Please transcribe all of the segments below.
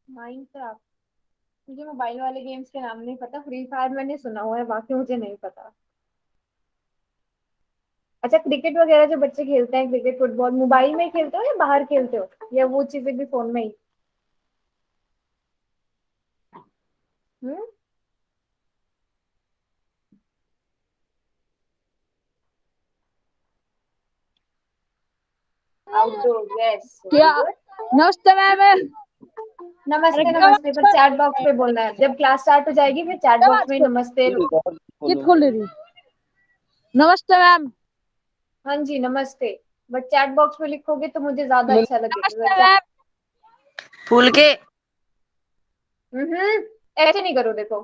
Minecraft. मुझे mobile वाले games के नाम नहीं पता, फ्री फायर मैंने सुना हुआ है, बाकी मुझे नहीं पता। अच्छा, क्रिकेट वगैरह जो बच्चे खेलते हैं, क्रिकेट फुटबॉल मोबाइल में खेलते हो या बाहर खेलते हो, या वो चीजें भी फोन में ही? हम्म। आउटडोर, यस, वेरी क्या? गुड। नमस्ते मैम। अरे नमस्ते क्या नमस्ते, पर चैट बॉक्स पे बोलना है। जब क्लास स्टार्ट हो जाएगी फिर चैट बॉक्स आवाज में को नमस्ते। कित खोल रही? नमस्ते मैम। हाँ जी, नमस्ते। बट चैट बॉक्स में लिखोगे तो मुझे ज्यादा अच्छा लगेगा। नमस्ते मैम। फूल के ऐसे नहीं करो, देखो।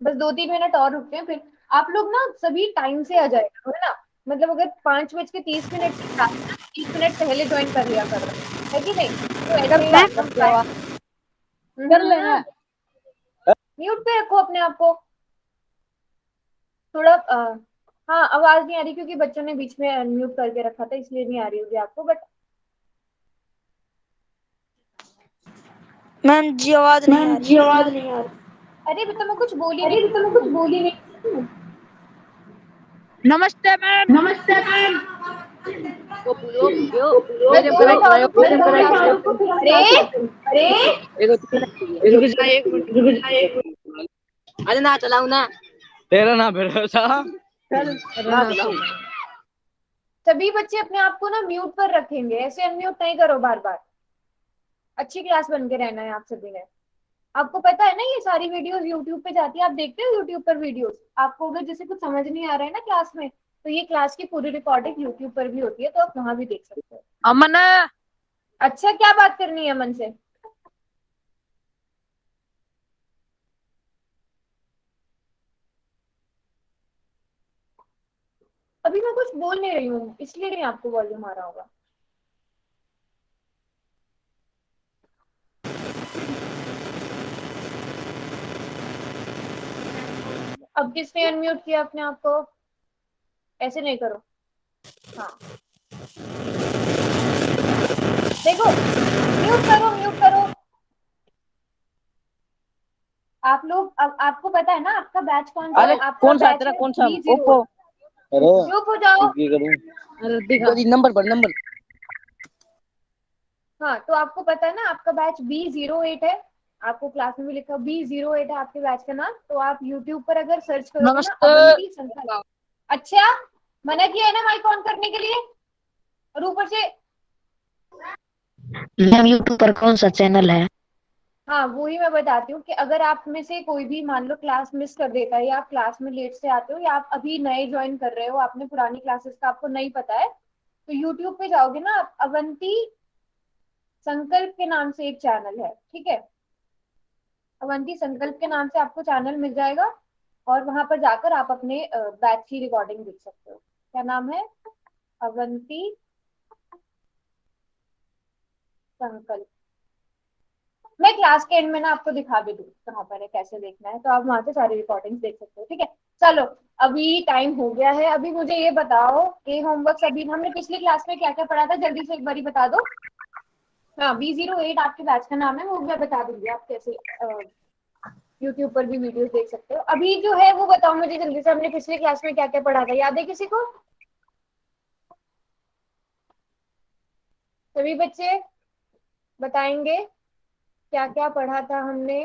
बस 2-3 मिनट और रुकते हैं, फिर आप लोग ना सभी टाइम से आ जाएगा, है ना? मतलब अगर 5:30 की क्लास है ना, 1 मिनट पहले ज्वाइन कर लिया करो, है कि नहीं? तो कर ऐसे बात हम करते हो आप। कर लेना। म्यूट पे रखो अपने आप को। थोड़ा हाँ, आवाज नहीं आ रही क्योंकि बच्चों ने बीच में अनम्यूट करके रखा था, इसलिए नहीं आ रही होगी आपको, बट मैम जी आवाज नहीं आ रही। आवाज नहीं आ रही। अरे बेटा, मैं कुछ बोली नहीं तो मैं कुछ बोली नहीं। नमस्ते मैम। नमस्ते मैम। ओपियो ओपियो। बस मेरे 2 मिनट और रुको, फिर हम मेरे क्लास को करते हैं। अरे अरे रुक जा एक मिनट। अरे ना चलाऊ ना। तेरा ना बेटा सा। चल ना चलाऊ। सभी बच्चे अपने आप को ना म्यूट पर रखेंगे, ऐसे अनम्यूट नहीं करो बार बार। अच्छी क्लास बन के रहना है आप सभी ने। आपको पता है ना, ये सारी वीडियोस यूट्यूब पे जाती है, आप देखते हो यूट्यूब पर वीडियोस। आपको अगर जैसे कुछ समझ नहीं आ रहा है ना क्लास में, तो ये क्लास की पूरी रिकॉर्डिंग यूट्यूब पर भी होती है, तो आप वहां भी देख सकते हो। अमन। अच्छा, क्या बात करनी है मन से? अभी मैं कुछ बोल नहीं रही हूँ, इसलिए नहीं आपको वॉल्यूम आ रहा होगा। अब किसने अनम्यूट किया अपने आप को? ऐसे नहीं करो। हाँ, देखो, म्यूट करो, म्यूट करो। आप लोग, अब आपको पता है ना आपका बैच कौन सा अरे है? आपका कौन सा बैच तेरा है कौन सा B08। ओप्पो? अरे चुप हो जाओ। की करूं? अरे दिखा नंबर पर नंबर। हाँ, तो आपको पता है ना आपका बैच B08 है। आपको क्लास में भी लिखा B08 है आपके बैच का नाम। तो आप यूट्यूब पर अगर सर्च करोगे ना, नमस्ते। अवंती संकल्प। अच्छा, मना किया है ना माइक ऑन करने के लिए? और ऊपर से मैम यूट्यूब पर कौन सा चैनल है? हाँ, वो ही मैं बताती हूँ कि अगर आप में से कोई भी मान लो क्लास मिस कर देता है, या आप क्लास में लेट से आते हो, या आप अभी नए ज्वाइन कर रहे हो, आपने पुरानी क्लासेस का आपको नहीं पता है, तो यूट्यूब पे जाओगे ना आप, अवंती संकल्प के नाम से एक चैनल है, ठीक है? अवंती संकल्प के नाम से आपको चैनल मिल जाएगा, और वहां पर जाकर आप अपने बैच की रिकॉर्डिंग देख सकते हो। क्या नाम है? अवंती संकल्प। मैं क्लास के एंड में ना आपको दिखा भी दूँ कहाँ पर है, कैसे देखना है, तो आप वहां से सारी रिकॉर्डिंग्स देख सकते हो, ठीक है? चलो, अभी टाइम हो गया है। अभी मुझे ये बताओ कि होमवर्क अभी हमने पिछली क्लास में क्या क्या पढ़ा था, जल्दी से एक बारी बता दो। हाँ, B08 आपके बैच का नाम है, वो मैं बता दूंगी। आप कैसे यूट्यूब पर भी वीडियोस देख सकते हो। अभी जो है वो बताओ मुझे जल्दी से, हमने पिछली क्लास में क्या क्या पढ़ा था, याद है किसी को? सभी बच्चे बताएंगे क्या क्या पढ़ा था हमने?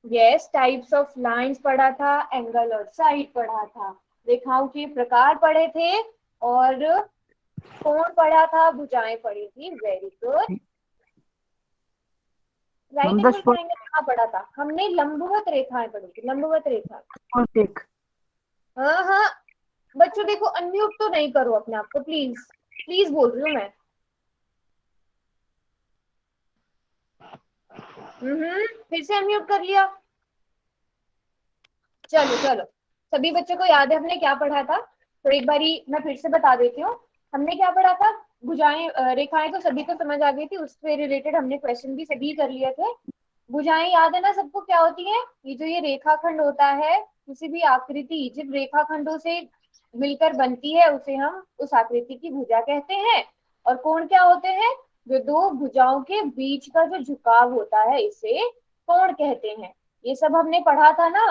यस, टाइप्स ऑफ लाइंस पढ़ा था, एंगल और साइड पढ़ा था, रेखाओं के प्रकार पढ़े थे, और कोण पढ़ा था, भुजाएं पढ़ी थी। Very good. राइट हम एंगल ट्राइंगल कहाँ पढ़ा था? हमने लंबवत रेखाएं पढ़ी थी, लंबवत रेखा। हाँ हाँ, बच्चों देखो, अनम्यूट तो नहीं करो अपने आप को, प्लीज। प्लीज बोल रही हूँ मैं। फिर से अनम्यूट कर लिया। चलो चलो, सभी बच्चों को याद है हमने क्या पढ़ा था? तो एक बारी मैं फिर से बता देती हूँ। हमने क्या पढ़ा था? भुजाएं रेखाएं तो सभी को समझ आ गई थी, उससे रिलेटेड हमने क्वेश्चन भी सभी कर लिए थे। भुजाएं याद है ना सबको क्या होती है? ये जो ये रेखाखंड होता है, किसी भी आकृति जिन रेखाखंडों से मिलकर बनती है उसे हम उस आकृति की भुजा कहते हैं। और कोण क्या होते हैं? जो दो भुजाओं के बीच का जो झुकाव होता है इसे कोण कहते हैं। ये सब हमने पढ़ा था ना?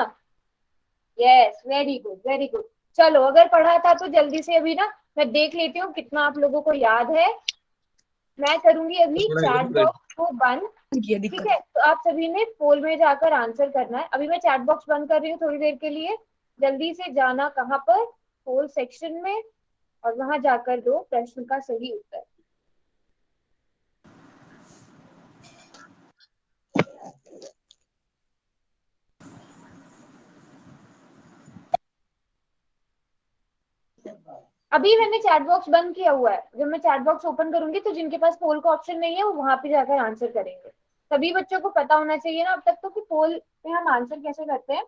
Yes, very good very good. चलो, अगर पढ़ा था तो जल्दी से अभी ना मैं देख लेती हूँ कितना आप लोगों को याद है। मैं करूंगी अभी चैट बॉक्स को बंद। ठीक है, तो आप सभी ने पोल में जाकर आंसर करना है। अभी मैं चैट बॉक्स बंद कर रही हूँ थोड़ी देर के लिए। जल्दी से जाना कहाँ पर? पोल सेक्शन में, और वहां जाकर दो प्रश्न का सही उत्तर। अभी मैंने चैट बॉक्स बंद किया हुआ है। जब मैं चैट बॉक्स ओपन करूंगी तो जिनके पास पोल का ऑप्शन नहीं है वो वहां पे जाकर आंसर करेंगे। सभी बच्चों को पता होना चाहिए ना अब तक तो कि पोल में हम आंसर कैसे करते हैं।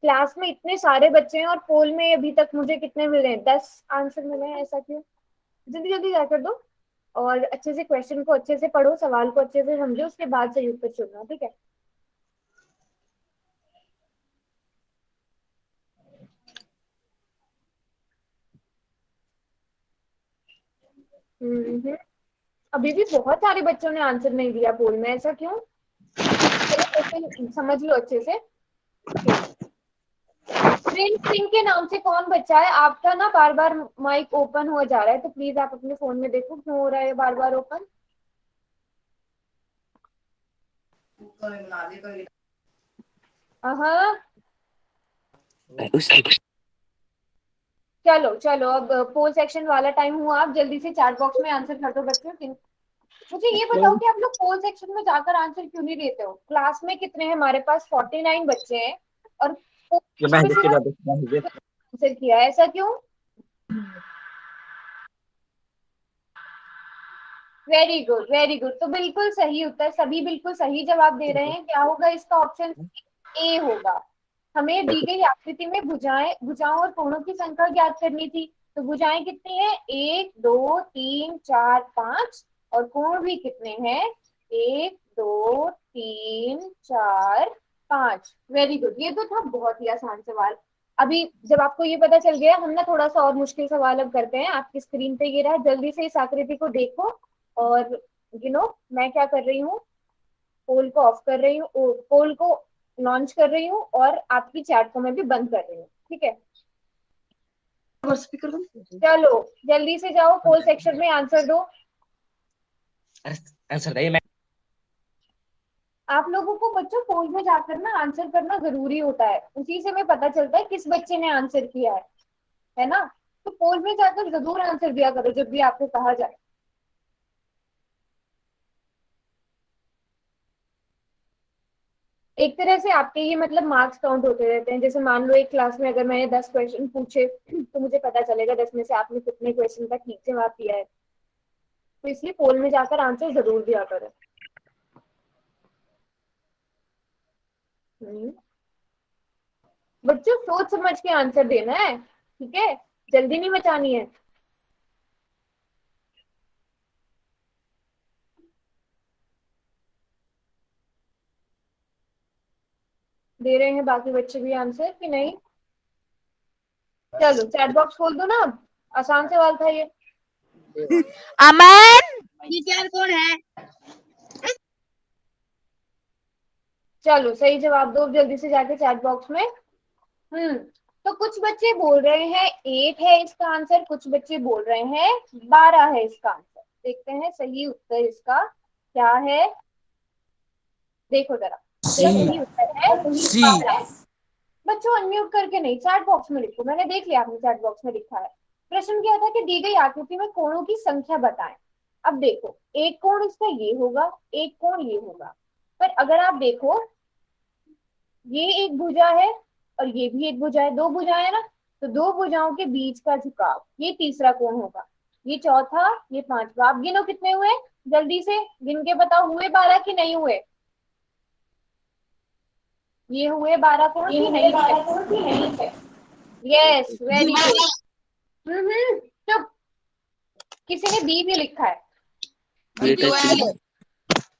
क्लास में इतने सारे बच्चे हैं और पोल में अभी तक मुझे कितने मिले हैं? 10 आंसर मिले हैं। ऐसा क्यों? जल्दी जल्दी जाकर दो, और अच्छे से क्वेश्चन को अच्छे से पढ़ो, सवाल को अच्छे से समझो, उसके बाद सही उत्तर चुनना। ठीक है? हम्म। अभी भी बहुत सारे बच्चों ने आंसर नहीं दिया पोल में। ऐसा क्यों? चलो क्वेश्चन समझ लो अच्छे से। प्रिंस सिंह के नाम से कौन बच्चा है? आपका ना बार बार माइक ओपन हो जा रहा है, तो प्लीज आप अपने फोन में देखो क्यों हो रहा है बार बार ओपन। हाँ, चलो चलो, अब पोल सेक्शन वाला टाइम हुआ। आप जल्दी से चैट बॉक्स में आंसर कर दो बच्चों। मुझे ये बताओ कि आप लोग पोल सेक्शन में जाकर आंसर क्यों नहीं देते हो? क्लास में कितने हैं? हमारे पास 49 बच्चे हैं और पोल सेक्शन में सिर्फ आंसर किया है। ऐसा क्यों? Very good very good. तो बिल्कुल सही उत्तर, सभी बिल्कुल सही जवाब दे रहे हैं। क्या होगा इसका? ऑप्शन ए होगा। हमें दी गई आकृति में भुजाओं और कोणों की संख्या ज्ञात करनी थी। तो भुजाएं कितनी है? 1 2 3 4 5। और कोण भी कितने हैं? 1 2 3 4 5। Very good. ये तो था बहुत ही आसान सवाल। अभी जब आपको ये पता चल गया, हम ना थोड़ा सा और मुश्किल सवाल अब करते हैं। आपकी स्क्रीन पे ये रहा, जल्दी से इस आकृति को देखो। और मैं क्या कर रही हूँ? पोल को ऑफ कर रही हूँ, पोल को लॉन्च कर रही हूँ, और आपकी चैट को मैं भी बंद कर रही हूँ। ठीक है? चलो जल्दी से जाओ, पोल सेक्शन में आंसर दो। आप लोगों को बच्चों पोल में जाकर ना आंसर करना जरूरी होता है। उसी से हमें पता चलता है किस बच्चे ने आंसर किया है ना? तो पोल में जाकर जरूर आंसर दिया करो जब भी आपको कहा जाए। एक तरह से आपके ये मतलब मार्क्स काउंट होते रहते हैं। जैसे मान लो एक क्लास में अगर मैंने 10 क्वेश्चन पूछे तो मुझे पता चलेगा 10 में से आपने कितने क्वेश्चन का ठीक जवाब दिया है। तो इसलिए पोल में जाकर आंसर जरूर दिया करें। बच्चों सोच समझ के आंसर देना है, ठीक है? जल्दी नहीं मचानी है। दे रहे हैं बाकी बच्चे भी आंसर कि नहीं? चलो चैट बॉक्स खोल दो ना। अब आसान सवाल था ये। अमन टीचर कौन है? चलो सही जवाब दो जल्दी से जाके चैट बॉक्स में। तो कुछ बच्चे बोल रहे हैं 8 है इसका आंसर, कुछ बच्चे बोल रहे हैं 12 है इसका आंसर। देखते हैं सही उत्तर इसका क्या है। देखो जरा, सही उत्तर है 12। बच्चों अनम्यूट करके नहीं, चैट बॉक्स में लिखो। मैंने देख लिया आपने चैट बॉक्स में लिखा है। प्रश्न क्या था कि दी गई आकृति में कोणों की संख्या बताएं। अब देखो, एक कोण इसका ये होगा, एक कोण ये होगा। पर अगर आप देखो, ये एक भुजा है और ये भी एक भुजा है, दो भुजाएं है ना? तो दो भुजाओं के बीच का झुकाव ये तीसरा कोण होगा। ये चौथा, ये पांचवा। आप गिनो कितने हुए? जल्दी से गिन के बताओ, हुए 12 कि नहीं हुए? ये हुए 12 कोण कि नहीं हुए? Yes, very good. चुप। किसी ने बी भी लिखा है।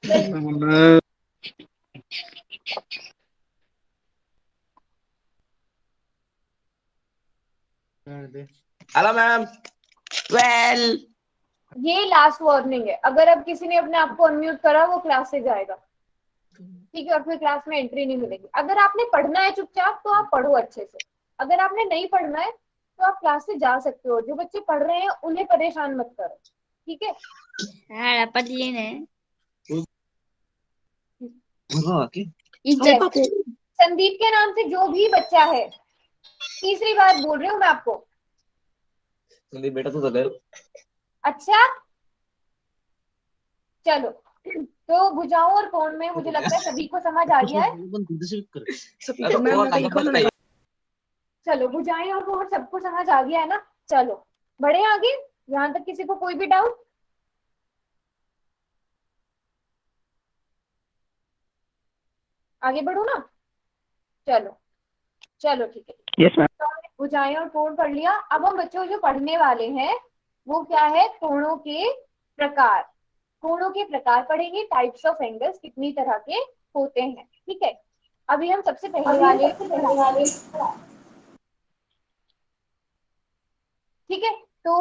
Hello ma'am. वेल, ये लास्ट वार्निंग है, अगर अब किसी ने अपने आप को अनम्यूट करा वो क्लास से जाएगा, ठीक है, और फिर क्लास में एंट्री नहीं मिलेगी। अगर आपने पढ़ना है चुपचाप तो आप पढ़ो अच्छे से, अगर आपने नहीं पढ़ना है तो आप क्लास से जा सकते हो। जो बच्चे पढ़ रहे हैं उन्हें परेशान मत करो, ठीक है। हाँ पतली ने Yes. संदीप के नाम से जो भी बच्चा है, तीसरी बार बोल रही हूँ मैं आपको। संदीप बेटा तू तो दे। अच्छा चलो, तो भुजाओं और कोण में मुझे लगता है सभी को समझ आ गया है। चलो भुजाएं और कोण सबको समझ आ गया है ना। चलो बढ़े आगे, यहाँ तक किसी को कोई भी डाउट? आगे बढ़ो ना। चलो चलो ठीक है। Yes ma'am. तो हमने भुजाएं और कोण पढ़ लिया। अब हम बच्चों जो पढ़ने वाले हैं वो क्या है, कोणों के प्रकार। कोणों के प्रकार पढ़ेंगे, टाइप्स ऑफ एंगल्स कितनी तरह के होते हैं, ठीक है। अभी हम सबसे पहले वाले, ठीक है। तो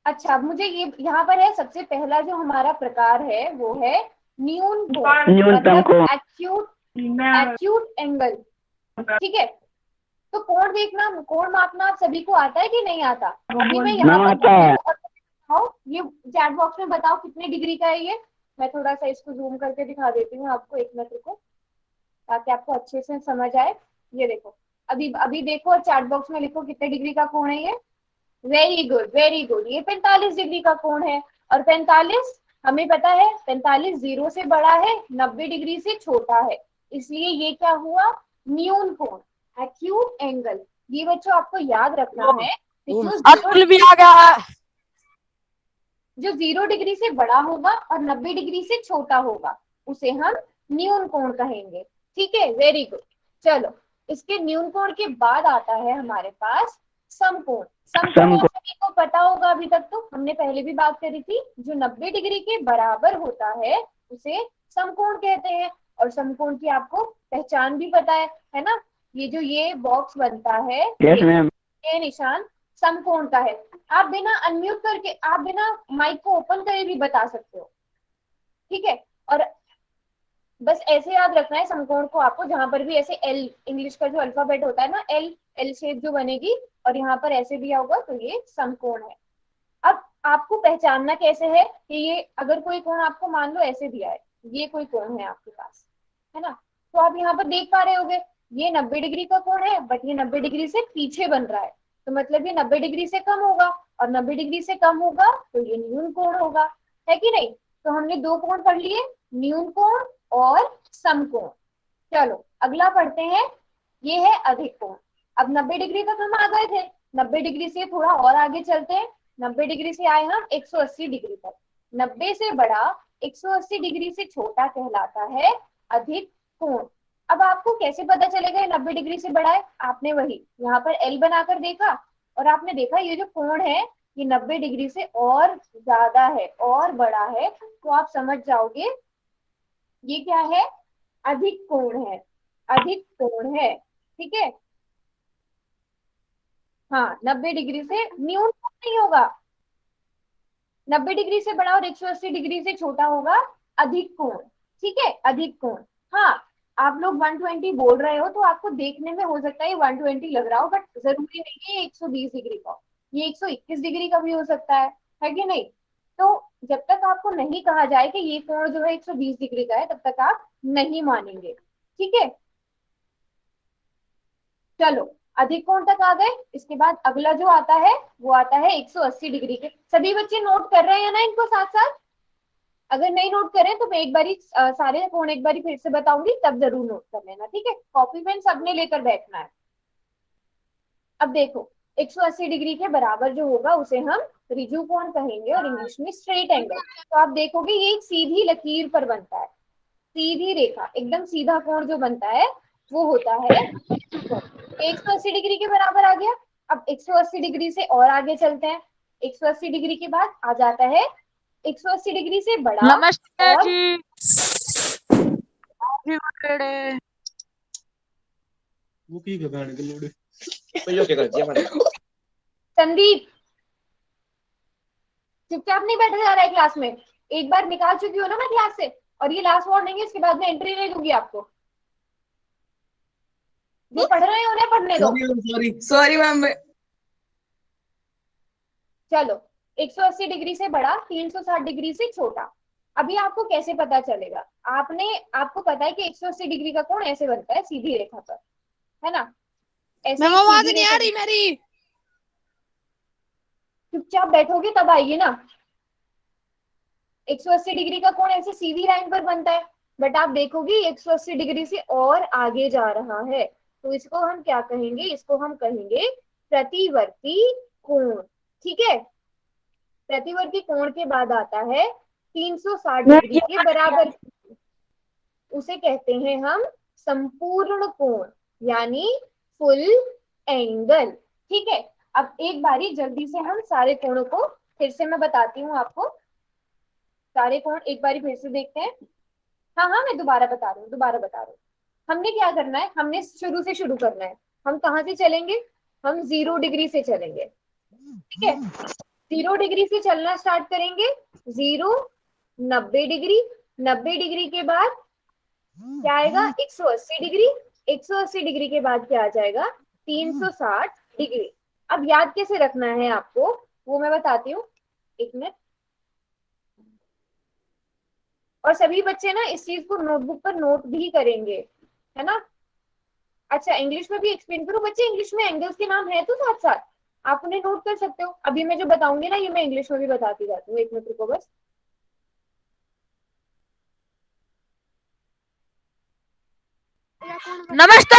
अच्छा, मुझे ये यहाँ पर है सबसे पहला जो हमारा प्रकार है वो है न्यून कोण, न्यूनतम मतलब कोण। एक्यूट एक्यूट एंगल, ठीक है। तो कोण देखना, कोण मापना आप सभी को आता है कि नहीं आता? अभी मैं यहाँ नाम पर आता बोल रही है। हूँ और बताओ, ये चैट बॉक्स में बताओ कितने डिग्री का है ये। मैं थोड़ा सा इसको जूम करके दिखा देती हूँ आपको, एक मिनट रुको, ताकि आपको अच्छे से समझ आए। ये देखो, अभी अभी देखो और चैट बॉक्स में लिखो कितने डिग्री का कोण है ये। वेरी गुड वेरी गुड, ये 45 डिग्री का कोण है। और 45 हमें पता है, 45 जीरो से बड़ा है, 90 डिग्री से छोटा है, इसलिए ये क्या हुआ, न्यून कोण, एक्यूट एंगल। ये बच्चों आपको याद रखना है कि अतुल भी आ गया है। जो 0 डिग्री से बड़ा होगा और 90 डिग्री से छोटा होगा उसे हम न्यून कोण कहेंगे, ठीक है। Very good. चलो, इसके न्यून कोण के बाद आता है हमारे पास समकोण। समकोण आप सभी को पता होगा, अभी तक तो हमने पहले भी बात करी थी, जो 90 डिग्री के बराबर होता है उसे समकोण कहते हैं। और समकोण की आपको पहचान भी पता है ना। ये जो ये बॉक्स बनता है, यस मैम। ये निशान समकोण का है। आप बिना अनम्यूट करके, आप बिना माइक को ओपन करे भी बता सकते हो, ठीक है। और बस ऐसे याद रखना है समकोण को आपको, जहां पर भी ऐसे एल, इंग्लिश का जो अल्फाबेट होता है ना, एल एल शेप जो बनेगी और यहाँ पर ऐसे दिया होगा तो ये समकोण है। अब आपको पहचानना कैसे है कि ये, अगर कोई कोण आपको मान लो ऐसे दिया है, ये कोई कोण है आपके पास, है ना, तो आप यहाँ पर देख पा रहे होगे ये 90 डिग्री का कोण है, बट ये 90 डिग्री से पीछे बन रहा है, तो मतलब ये 90 डिग्री से कम होगा, और 90 डिग्री से कम होगा तो ये न्यून कोण होगा, है कि नहीं। तो हमने दो कोण पढ़ लिए, न्यून कोण और समकोण। चलो अगला पढ़ते हैं, ये है अधिक कोण। अब 90 डिग्री तक हम आ गए थे, 90 डिग्री से थोड़ा और आगे चलते हैं। 90 डिग्री से आए हम 180 डिग्री तक। 90 से बड़ा 180 डिग्री से छोटा कहलाता है अधिक कोण। अब आपको कैसे पता चलेगा ये 90 डिग्री से बड़ा है? आपने वही यहाँ पर एल बनाकर देखा और आपने देखा ये जो कोण है ये 90 डिग्री से और ज्यादा है और बड़ा है, तो आप समझ जाओगे ये क्या है, अधिक कोण है, अधिक कोण है, ठीक है। हाँ, 90 डिग्री से न्यून कोण नहीं होगा, 90 डिग्री से बड़ा और 180 डिग्री से छोटा होगा अधिक कोण, ठीक है, अधिक कोण। हाँ, आप लोग 120 बोल रहे हो तो आपको देखने में हो सकता है ये 120 लग रहा हो, बट जरूरी नहीं है 120 डिग्री का, ये 121 डिग्री का भी हो सकता है कि नहीं। तो जब तक आपको नहीं कहा जाए कि ये कोण जो है 120 डिग्री का है, तब तक आप नहीं मानेंगे, ठीक है। चलो अधिक कोण तक आ गए, इसके बाद अगला जो आता है वो आता है 180 डिग्री के। सभी बच्चे नोट कर रहे हैं ना इनको साथ साथ? अगर नहीं नोट करें तो मैं एक बारी सारे कोण एक बारी फिर से बताऊंगी, तब जरूर नोट कर लेना, ठीक है। कॉपी पेन सबने लेकर बैठना है। अब देखो 180 डिग्री के बराबर जो होगा उसे हम रिजु कोण कहेंगे और इंग्लिश में स्ट्रेट एंगल। तो आप देखोगे ये एक सीधी लकीर पर बनता है, सीधी रेखा, एकदम सीधा कोण जो बनता है वो होता है 180 डिग्री के बराबर आ गया। अब 180 डिग्री से और आगे चलते हैं, 180 डिग्री के बाद आ जाता है 180 डिग्री से बड़ा नमस्ते और जी। वो की गबान के लोड़े पहियो के कर दिया मैंने संदीप चुपचाप नहीं बैठा जा रहा है क्लास में। एक बार निकाल चुकी हो ना मैं क्लास से, और ये लास्ट वार्निंग है, इसके बाद में एंट्री नहीं दूंगी आपको। जो पढ़ रहे हैं उन्हें पढ़ने दो। Sorry sorry ma'am. चलो 180 डिग्री से बड़ा, 360 डिग्री से छोटा। अभी आपको कैसे पता चलेगा? आपको पता है कि 180 डिग्री का कोण ऐसे बनता है सीधी रेखा पर, है ना? ऐसे मैम एक आवाज सीधी नहीं आ रेखा। रही मेरी। चुपचाप बैठोगे तब आएगी ना। 180 डिग्री का कोण ऐसे सीधी लाइन पर बनता है, बट आप देखोगे 180 डिग्री से और आगे जा रहा है, तो इसको हम क्या कहेंगे? इसको हम कहेंगे प्रतिवर्ती कोण। ठीक है, प्रतिवर्ती कोण के बाद आता है 360 डिग्री के बराबर, उसे कहते हैं हम संपूर्ण कोण, यानी फुल एंगल। ठीक है, अब एक बारी जल्दी से हम सारे कोणों को फिर से मैं बताती हूँ आपको। सारे कोण एक बारी फिर से देखते हैं। हाँ हाँ, मैं दोबारा बता रही हूँ, दोबारा बता रही हूँ। हमने क्या करना है? हमने शुरू से शुरू करना है। हम कहाँ से चलेंगे? हम 0 डिग्री से चलेंगे। ठीक है, 0 डिग्री से चलना स्टार्ट करेंगे। 0, 90 डिग्री, 90 डिग्री के बाद क्या आएगा? 180 डिग्री, 180 डिग्री के बाद क्या आ जाएगा? 360 डिग्री। अब याद कैसे रखना है आपको वो मैं बताती हूँ, एक मिनट। और सभी बच्चे ना इस चीज को नोटबुक पर नोट भी करेंगे, है ना? अच्छा, इंग्लिश में भी एक्सप्लेन करूँ बच्चे? इंग्लिश में एंगल्स के नाम है तो साथ साथ आप उन्हें नोट कर सकते हो। अभी मैं जो बताऊंगी ना, ये मैं इंग्लिश में भी बताती जाती हूँ। एक मिनट रुको बस। नमस्ते।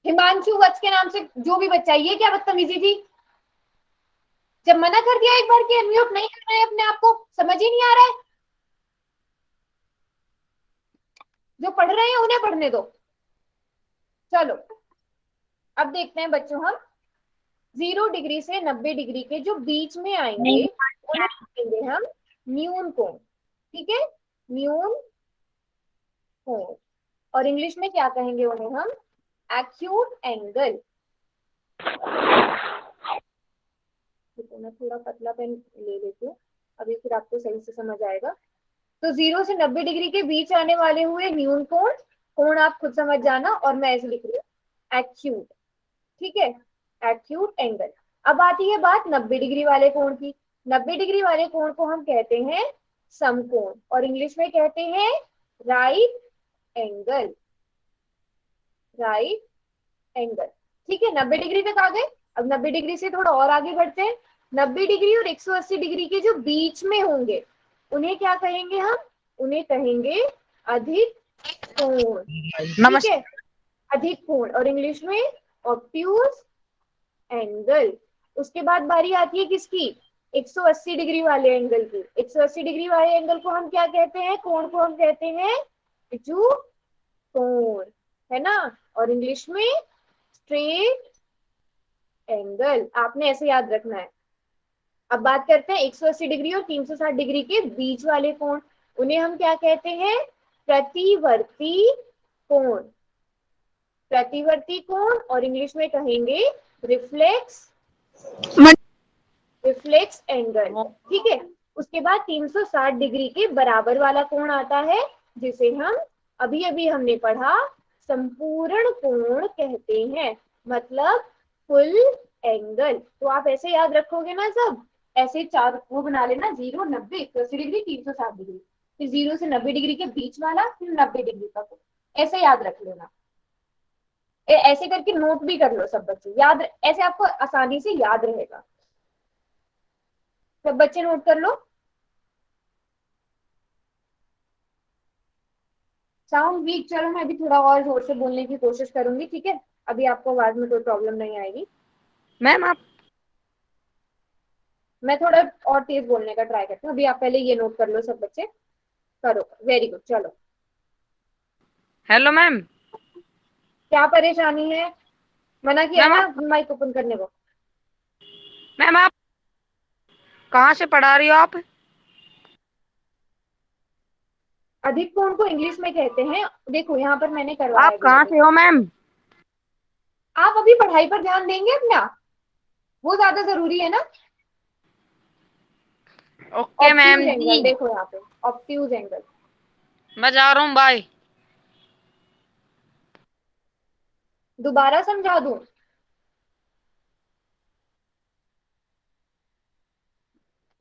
हिमांशु वत्स के नाम से जो भी बच्चा, ये क्या बदतमीजी थी? जब मना कर दिया एक बार कि अनम्यूट नहीं करना है अपने आप को, समझ ही नहीं आ रहा है? जो पढ़ रहे हैं उन्हें पढ़ने दो। चलो अब देखते हैं बच्चों, हम 0 डिग्री से 90 डिग्री के जो बीच में आएंगे उन्हें कहेंगे हम न्यून कोण। ठीक है, न्यून कोण। और इंग्लिश में क्या कहेंगे उन्हें? हम एक्यूट एंगल। तो मैं थोड़ा पतला पेन ले लेती हूँ, अभी फिर आपको सही से समझ आएगा। तो 0 से 90 डिग्री के बीच आने वाले हुए न्यून कोण, कोण आप खुद समझ जाना, और मैं ऐसे लिख रही हूँ एक्यूट। ठीक है, एक्यूट एंगल। अब आती है बात 90 डिग्री वाले कोण की। 90 डिग्री वाले कोण को हम कहते हैं समकोण, और इंग्लिश में कहते हैं राइट एंगल। Right angle. ठीक है, 90 डिग्री तक आ गए। अब 90 डिग्री से थोड़ा और आगे बढ़ते हैं। 90 डिग्री और 180 डिग्री के जो बीच में होंगे उन्हें क्या कहेंगे? हम उन्हें कहेंगे अधिक कोण। ठीक है, अधिक कोण, और इंग्लिश में ऑब्ट्यूज एंगल। उसके बाद बारी आती है किसकी? 180 डिग्री वाले एंगल की। 180 डिग्री वाले एंगल को हम क्या कहते हैं? कोण को हम कहते हैं ऋजु कोण, है ना? और इंग्लिश में स्ट्रेट एंगल। आपने ऐसे याद रखना है। अब बात करते हैं 180 डिग्री और 360 डिग्री के बीच वाले कोण, उन्हें हम क्या कहते हैं? प्रतिवर्ती कोण। प्रतिवर्ती कोण, और इंग्लिश में कहेंगे रिफ्लेक्स एंगल। ठीक है, उसके बाद 360 डिग्री के बराबर वाला कोण आता है, जिसे हम अभी अभी हमने पढ़ा संपूर्ण कोण कहते हैं, मतलब फुल एंगल। तो आप ऐसे याद रखोगे ना सब, ऐसे चार वो बना लेना, 0, 90, 180 डिग्री, 360 डिग्री, फिर 0 से 90 डिग्री के बीच वाला, फिर 90 डिग्री का कोण, ऐसे याद रख लेना। ऐसे करके नोट भी कर लो सब बच्चे, याद ऐसे आपको आसानी से याद रहेगा। सब बच्चे नोट कर लो। साउंड वीक, चलो मैं अभी थोड़ा और जोर से बोलने की कोशिश करूंगी। ठीक है, अभी आपको आवाज में कोई प्रॉब्लम नहीं आएगी। मैम आप मैं थोड़ा और तेज बोलने का ट्राई करती हूँ। अभी आप पहले ये नोट कर लो सब बच्चे। करो, वेरी गुड। चलो, हेलो मैम। क्या परेशानी है? मना किया मैम ना आप माइक ओपन करने को। मैम आप कहाँ से पढ़ा रही हो आप? अधिक कोण को इंग्लिश में कहते हैं, देखो यहाँ पर मैंने करवाया आप कहाँ से हो मैम? आप अभी पढ़ाई पर ध्यान देंगे अपना, वो ज्यादा जरूरी है ना। Okay ma'am obtuse angle G, देखो यहाँ पे, ऑब्ट्यूज एंगल। मैं जा रहा हूँ, बाय। दोबारा समझा दूं?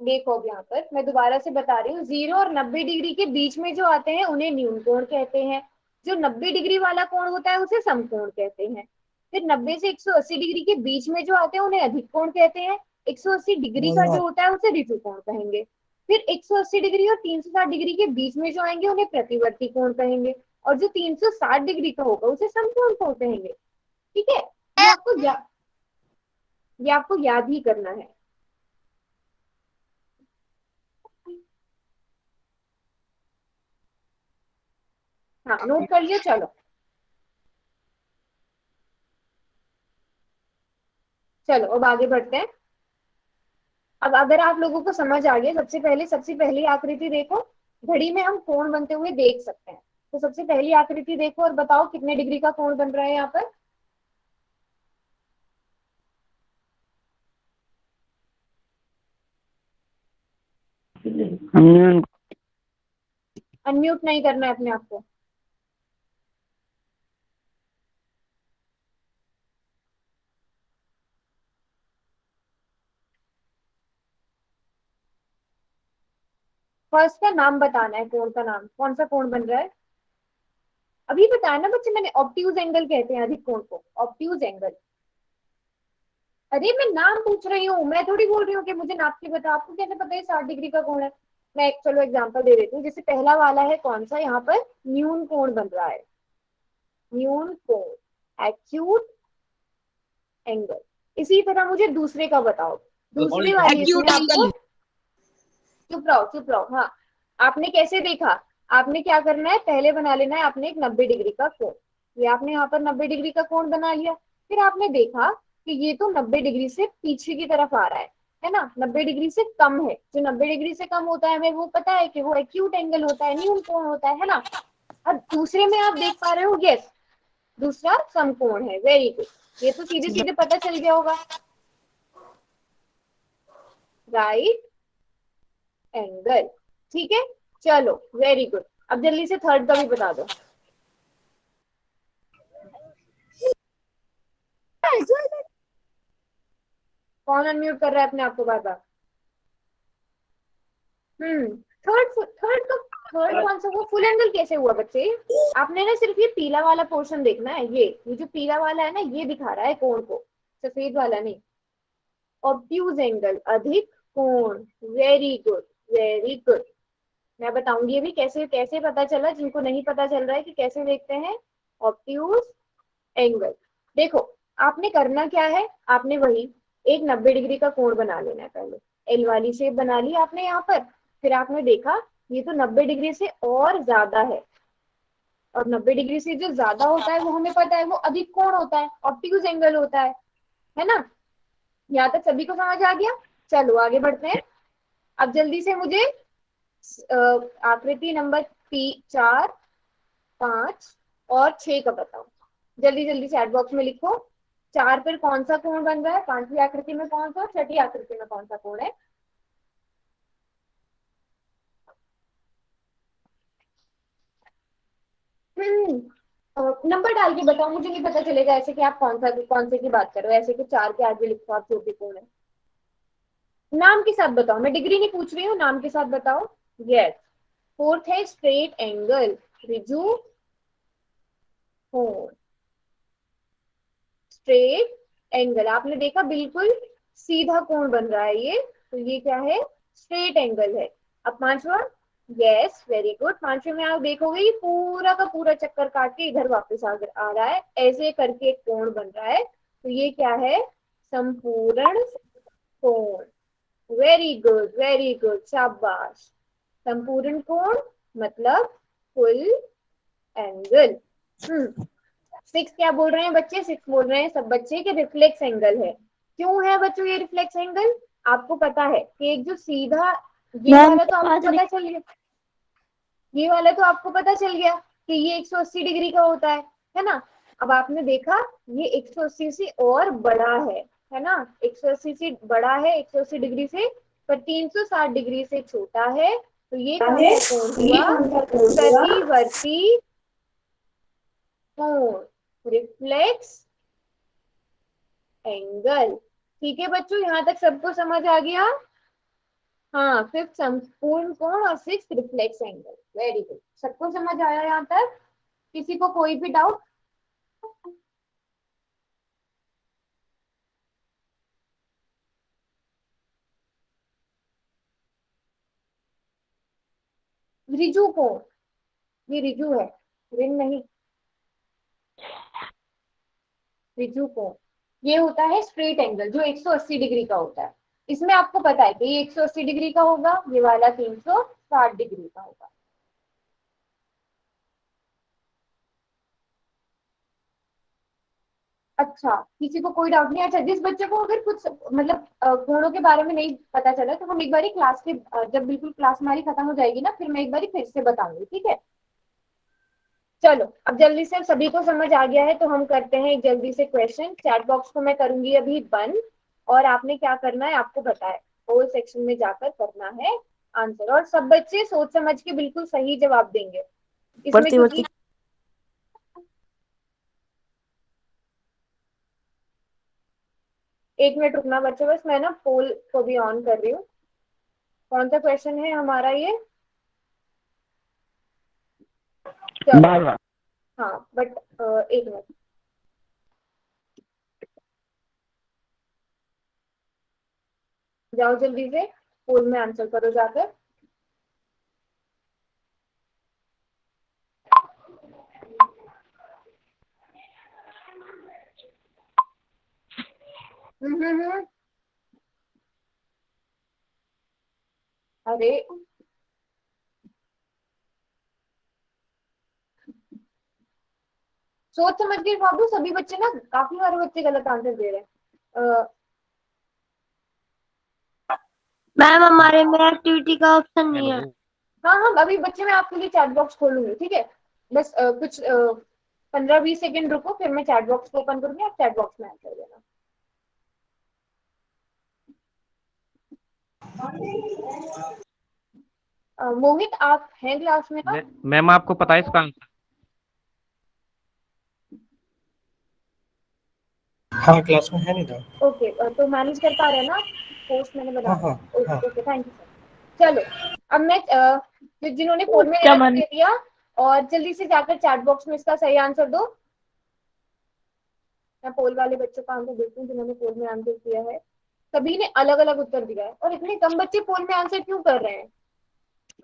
देखो अब यहाँ पर मैं दोबारा से बता रही हूँ, 0 और 90 डिग्री के बीच में जो आते हैं उन्हें न्यून कोण कहते हैं। जो 90 डिग्री वाला कोण होता है उसे समकोण कहते हैं। फिर 90 से 180 डिग्री के बीच में जो आते हैं उन्हें अधिक कोण कहते हैं। 180 डिग्री का जो होता है उसे ऋतु कोण कहेंगे। फिर 180 डिग्री और 360 डिग्री के बीच में जो आएंगे उन्हें प्रतिवर्ती कोण कहेंगे। और जो 360 डिग्री का होगा उसे समकोण कोण कहेंगे। ठीक है, ये आपको याद ही करना है। हाँ, नोट कर लियो। चलो चलो अब आगे बढ़ते हैं। अब अगर आप लोगों को समझ आ गया, सबसे पहली आकृति देखो, घड़ी में हम कोण बनते हुए देख सकते हैं। तो सबसे पहली आकृति देखो और बताओ कितने डिग्री का कोण बन रहा है यहाँ पर। अनम्यूट नहीं करना है अपने आप को। फर्स्ट का नाम बताना है, कोण का नाम, कौन सा कोण बन रहा है अभी बताया ना बच्चे मैंने, ऑब्ट्यूज एंगल कहते हैं अधिक कोण को, ऑब्ट्यूज एंगल। अरे मैं नाम पूछ रही हूँ, मैं थोड़ी बोल रही हूँ कि मुझे नाप के बता। आपको कैसे पता है 60 डिग्री का कोण है। मैं चलो एग्जांपल दे देती हूँ। जैसे पहला वाला है कौन सा, यहाँ पर न्यून कोण बन रहा है, न्यून कोण, एक्यूट एंगल। इसी तरह मुझे दूसरे का बताओ, दूसरे वाली इसमें आपको, चुप रहो चुप रहो। हाँ, आपने कैसे देखा, आपने क्या करना है, पहले बना लेना है आपने एक 90 डिग्री का कोण। ये आपने यहाँ पर 90 डिग्री का कोण बना लिया। फिर आपने देखा कि ये तो 90 डिग्री से पीछे की तरफ आ रहा है ना, 90 डिग्री से कम है। जो 90 डिग्री से कम होता है हमें वो पता है कि वो एक्यूट एंगल होता है, न्यून कोण होता है ना। अब दूसरे में आप देख पा रहे हो, यस, दूसरा समकोण है। वेरी गुड, ये तो सीधे सीधे पता चल गया होगा, राइट एंगल। ठीक है, चलो वेरी गुड। अब जल्दी से थर्ड का भी बता दो। कौन अनम्यूट कर रहा है अपने आप को बार बार? थर्ड थर्ड का, थर्ड कौन सा हुआ, फुल एंगल कैसे हुआ बच्चे? आपने ना सिर्फ ये पीला वाला पोर्शन देखना है, ये जो पीला वाला है ना, ये दिखा रहा है कोण को, सफेद वाला नहीं। ऑब्ट्यूज एंगल, अधिक कोण, वेरी गुड वेरी गुड। मैं बताऊंगी अभी कैसे कैसे पता चला, जिनको नहीं पता चल रहा है कि कैसे देखते हैं ऑब्ट्यूज एंगल। देखो आपने करना क्या है, आपने वही एक 90 डिग्री का कोण बना लेना है। पहले एल वाली शेप बना ली आपने यहाँ पर। फिर आपने देखा ये तो 90 डिग्री से और ज्यादा है, और 90 डिग्री से जो ज्यादा होता है वो हमें पता है वो अधिक कोण होता है, ऑब्ट्यूज एंगल होता है ना। यहाँ तक सभी को समझ आ गया? चलो आगे बढ़ते हैं। अब जल्दी से मुझे आकृति नंबर 4, 5 और 6 का बताओ। जल्दी जल्दी चैट बॉक्स में लिखो। 4 पर कौन सा कोण बन रहा है, 5वीं आकृति में कौन सा, 6ठी आकृति में कौन सा कोण है? नंबर डाल के बताओ, मुझे नहीं पता चलेगा ऐसे कि आप कौन से की बात कर रहे हो। ऐसे कि 4 के आगे लिखो आप जो भी कोण है। नाम के साथ बताओ, मैं डिग्री नहीं पूछ रही हूँ, नाम के साथ बताओ। यस, फोर्थ है स्ट्रेट एंगल, रिजु कोण, स्ट्रेट एंगल। आपने देखा बिल्कुल सीधा कोण बन रहा है ये, तो ये क्या है, स्ट्रेट एंगल है। अब 5वां, यस वेरी गुड। 5वें में आप देखोगे ये पूरा का पूरा चक्कर काट के इधर वापस आ रहा है, ऐसे करके एक कोण बन रहा है। तो ये क्या है, संपूर्ण कोण। वेरी गुड शाबाश। संपूर्ण कोण मतलब फुल एंगल। 6 क्या बोल रहे हैं बच्चे, 6 बोल रहे हैं सब बच्चे कि रिफ्लेक्स एंगल है। क्यों है बच्चों ये रिफ्लेक्स एंगल? आपको पता है कि एक जो सीधा ये वाला तो आपको पता चल गया, ये वाला तो आपको पता चल गया कि ये 180 डिग्री का होता है ना। अब आपने देखा ये 180 से और बड़ा है ना, 180 से बड़ा है 180 डिग्री से, पर 360 डिग्री से छोटा है। तो ये कौन सा कोण हुआ? प्रतिवर्ती कोण, रिफ्लेक्स एंगल। ठीक है बच्चों, यहाँ तक सबको समझ आ गया? हाँ, फिफ्थ संपूर्ण कोण और six reflex angle. Very good, सबको समझ आया यहाँ तक? किसी को कोई भी डाउट? रिजु कोण, ये रिजु है, ऋण नहीं। रिजु कोण ये होता है स्ट्रेट एंगल जो 180 डिग्री का होता है। इसमें आपको पता है कि ये 180 डिग्री का होगा, ये वाला 360 डिग्री का होगा। अच्छा, किसी को कोई डाउट नहीं? अच्छा, जिस बच्चे को अगर कुछ मतलब कोणों के बारे में नहीं पता चला तो हम एक बारी क्लास के जब बिल्कुल क्लास हमारी खत्म हो जाएगी ना, फिर मैं एक बारी फिर से बताऊंगी, ठीक है? चलो, अब जल्दी से सभी को समझ आ गया है तो हम करते हैं एक जल्दी से क्वेश्चन। चैट बॉक्स को मैं करूंगी अभी बंद, और आपने क्या करना है आपको बताया, होल सेक्शन में जाकर करना है आंसर। और सब बच्चे सोच समझ के बिल्कुल सही जवाब देंगे इसमें, क्योंकि एक मिनट रुकना बच्चों, बस मैं ना पोल को भी ऑन कर रही हूँ। कौन सा क्वेश्चन है हमारा ये? चलो, हाँ बट एक मिनट, जाओ जल्दी से पोल में आंसर करो जाकर। अरे सोच समझ के बाबू, सभी बच्चे ना, काफी सारे बच्चे गलत आंसर दे रहे हैं। मैम हमारे में एक्टिविटी का ऑप्शन नहीं है। हाँ हाँ, अभी बच्चे मैं आपके लिए चैट बॉक्स खोलूंगी, ठीक है? बस कुछ 15-20 सेकेंड रुको, फिर मैं चैट बॉक्स को ओपन करूंगी, आप चैट बॉक्स में आंसर देना। मोहित आप हैं क्लास में ना? मैम आपको पता है इसका आंसर? हाँ क्लास में है नहीं था। ओके, तो मैनेज कर पा रहे हैं ना? पोस्ट मैंने बना हाँ हाँ हाँ। Okay, thank you sir. चलो, अब मैं जिन्होंने पोल में एरर दे दिया, और जल्दी से जाकर चैट बॉक्स में इसका सही आंसर दो। मैं पोल वाले बच्चों का आंसर देखती हूँ जिन्होंने पोल में आंसर किया है। सभी ने अलग अलग उत्तर दिया है, और इतने कम बच्चे पोल में आंसर क्यों कर रहे हैं?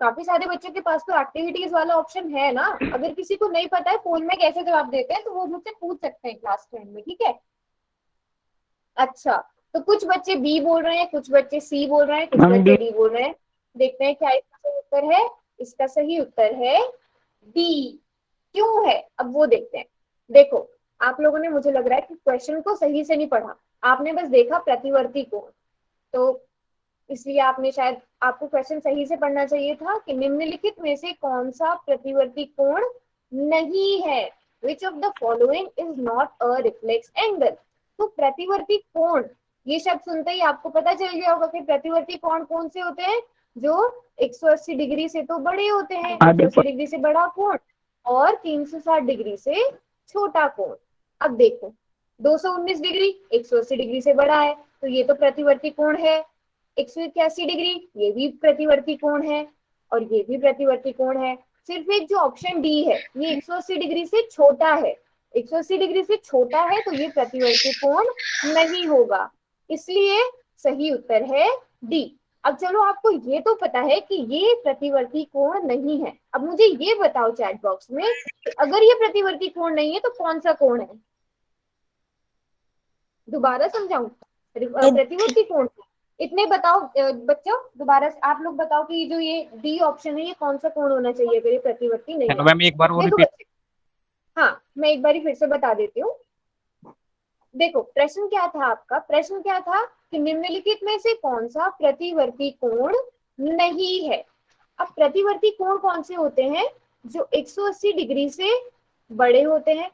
काफी सारे बच्चों के पास तो एक्टिविटीज वाला ऑप्शन है ना। अगर किसी को नहीं पता है पोल में कैसे जवाब देते हैं तो वो मुझसे पूछ सकते हैं क्लास फ्रेंड में, ठीक है? अच्छा, तो कुछ बच्चे बी बोल रहे हैं, कुछ बच्चे सी बोल रहे हैं, कुछ बच्चे डी बोल रहे हैं। देखते हैं क्या इसका सही उत्तर है। इसका सही उत्तर है डी। क्यों है अब वो देखते हैं। देखो, आप लोगों ने, मुझे लग रहा है कि क्वेश्चन को सही से नहीं पढ़ा, आपने बस देखा प्रतिवर्ती कोण, तो इसलिए आपने शायद, आपको क्वेश्चन सही से पढ़ना चाहिए था कि निम्नलिखित में से कौन सा प्रतिवर्ती कोण नहीं है। Which of the following is not a reflex angle. तो प्रतिवर्ती कोण, ये शब्द सुनते ही आपको पता चल गया होगा कि प्रतिवर्ती कोण कौन से होते हैं, जो 180 डिग्री से तो बड़े होते हैं, 180 डिग्री से बड़ा कोण और 360 डिग्री से छोटा कोण। अब देखो, 219 डिग्री 180 डिग्री से बड़ा है, तो ये तो प्रतिवर्ती कोण है। 181 डिग्री ये भी प्रतिवर्ती कोण है, और ये भी प्रतिवर्ती कोण है। सिर्फ एक जो ऑप्शन डी है ये 180 डिग्री से छोटा है, 180 डिग्री से छोटा है, तो ये प्रतिवर्ती कोण नहीं होगा। इसलिए सही उत्तर है डी। अब चलो, आपको ये तो पता है कि ये प्रतिवर्ती कोण नहीं है। अब मुझे ये बताओ चैट बॉक्स में, अगर ये प्रतिवर्ती कोण नहीं है तो कौन सा कोण है? दोबारा समझाऊं, प्रतिवर्ती कोण। इतने बताओ बच्चों, दोबारा से आप लोग बताओ कि जो ये डी ऑप्शन है ये कौन सा कोण होना चाहिए अगर ये प्रतिवर्ती नहीं है? मैम एक बार वो देखो रिपीट। बच्चे, हाँ मैं एक बार फिर से बता देती हूँ। देखो, प्रश्न क्या था आपका? प्रश्न क्या था कि निम्नलिखित में से कौन सा प्रतिवर्ती कोण नहीं है। अब प्रतिवर्ती कोण कौन से होते हैं? जो 180 डिग्री से बड़े होते हैं,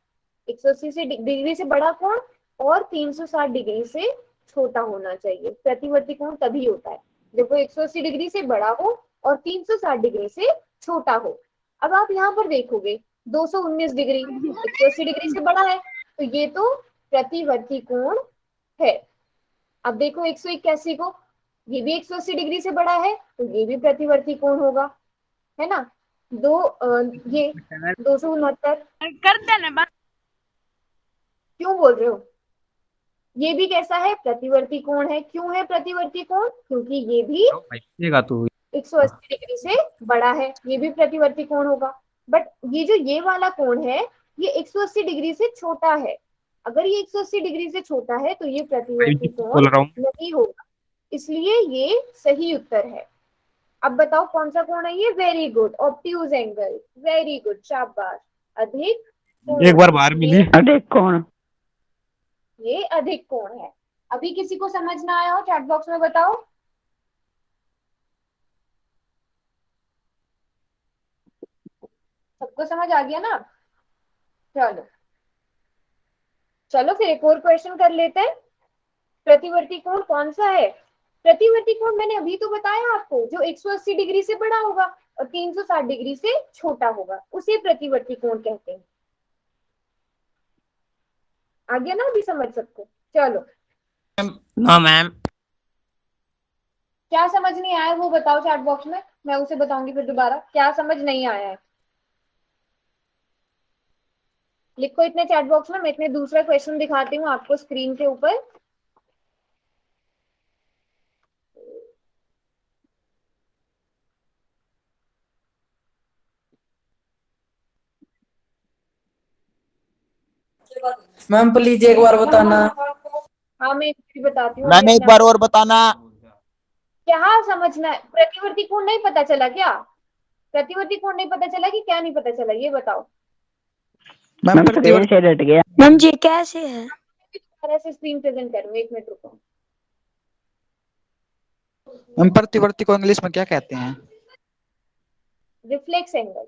180 से डिग्री से बड़ा कोण और 360 डिग्री से छोटा होना चाहिए। प्रतिवर्ती कोण तभी होता है जब वो 180 डिग्री से बड़ा हो और 360 डिग्री से छोटा हो। अब आप यहाँ पर देखोगे 219 डिग्री 180 डिग्री से बड़ा है, तो ये तो प्रतिवर्ती कोण है। अब देखो 181 को, ये भी 180 डिग्री से बड़ा है, तो ये भी प्रतिवर्ती कोण होगा, है ना। ये 269 कर देना बस। क्यों बोल रहे हो? ये भी कैसा है? प्रतिवर्ती कोण है। क्यों है प्रतिवर्ती कोण? क्योंकि ये भी 180 डिग्री से बड़ा है, ये भी प्रतिवर्ती कोण होगा। बट ये जो ये वाला कोण है, ये 180 डिग्री से छोटा है। अगर ये 180 डिग्री से छोटा है तो ये प्रतिवर्ती कोण नहीं होगा, इसलिए ये सही उत्तर है। अब बताओ कौन सा कोण है ये? Very good, obtuse angle. Very good, शाबाश। अधिक कोण, एक बार बाहर मिली। अधिक कोण। ये अधिक कोण है। अभी किसी को समझ ना आया हो चैट बॉक्स में बताओ। सबको समझ आ गया ना? चलो चलो फिर एक और क्वेश्चन कर लेते हैं। प्रतिवर्ती कोण कौन सा है? प्रतिवर्ती कोण मैंने अभी तो बताया आपको, जो 180 डिग्री से बड़ा होगा और 360 डिग्री से छोटा होगा, उसे प्रतिवर्ती कोण कहते हैं। आ गया ना अभी समझ सबको? चलो, नो मैम। क्या समझ नहीं आया वो बताओ चैट बॉक्स में, मैं उसे बताऊंगी फिर दोबारा। क्या समझ नहीं आया है लिखो इतने चैट बॉक्स में। मैं इतने दूसरा क्वेश्चन दिखाती हूँ आपको स्क्रीन के ऊपर। मैम प्लीज एक बार बताना। हाँ मैं एक बताती हूँ। मैम एक बार और बताना। क्या समझना है? प्रतिवर्ती कोण नहीं पता चला क्या? प्रतिवर्ती कोण नहीं पता चला कि क्या नहीं पता चला, ये बताओ। मैम प्रतिवर्ती से डट गया। मैम जी कैसे है? इस तरह से स्क्रीन प्रेजेंट करूँ, एक मिनट रुको। मैम प्रतिवर्ती को इंग्लिश में क्या कहते हैं? Reflex angle.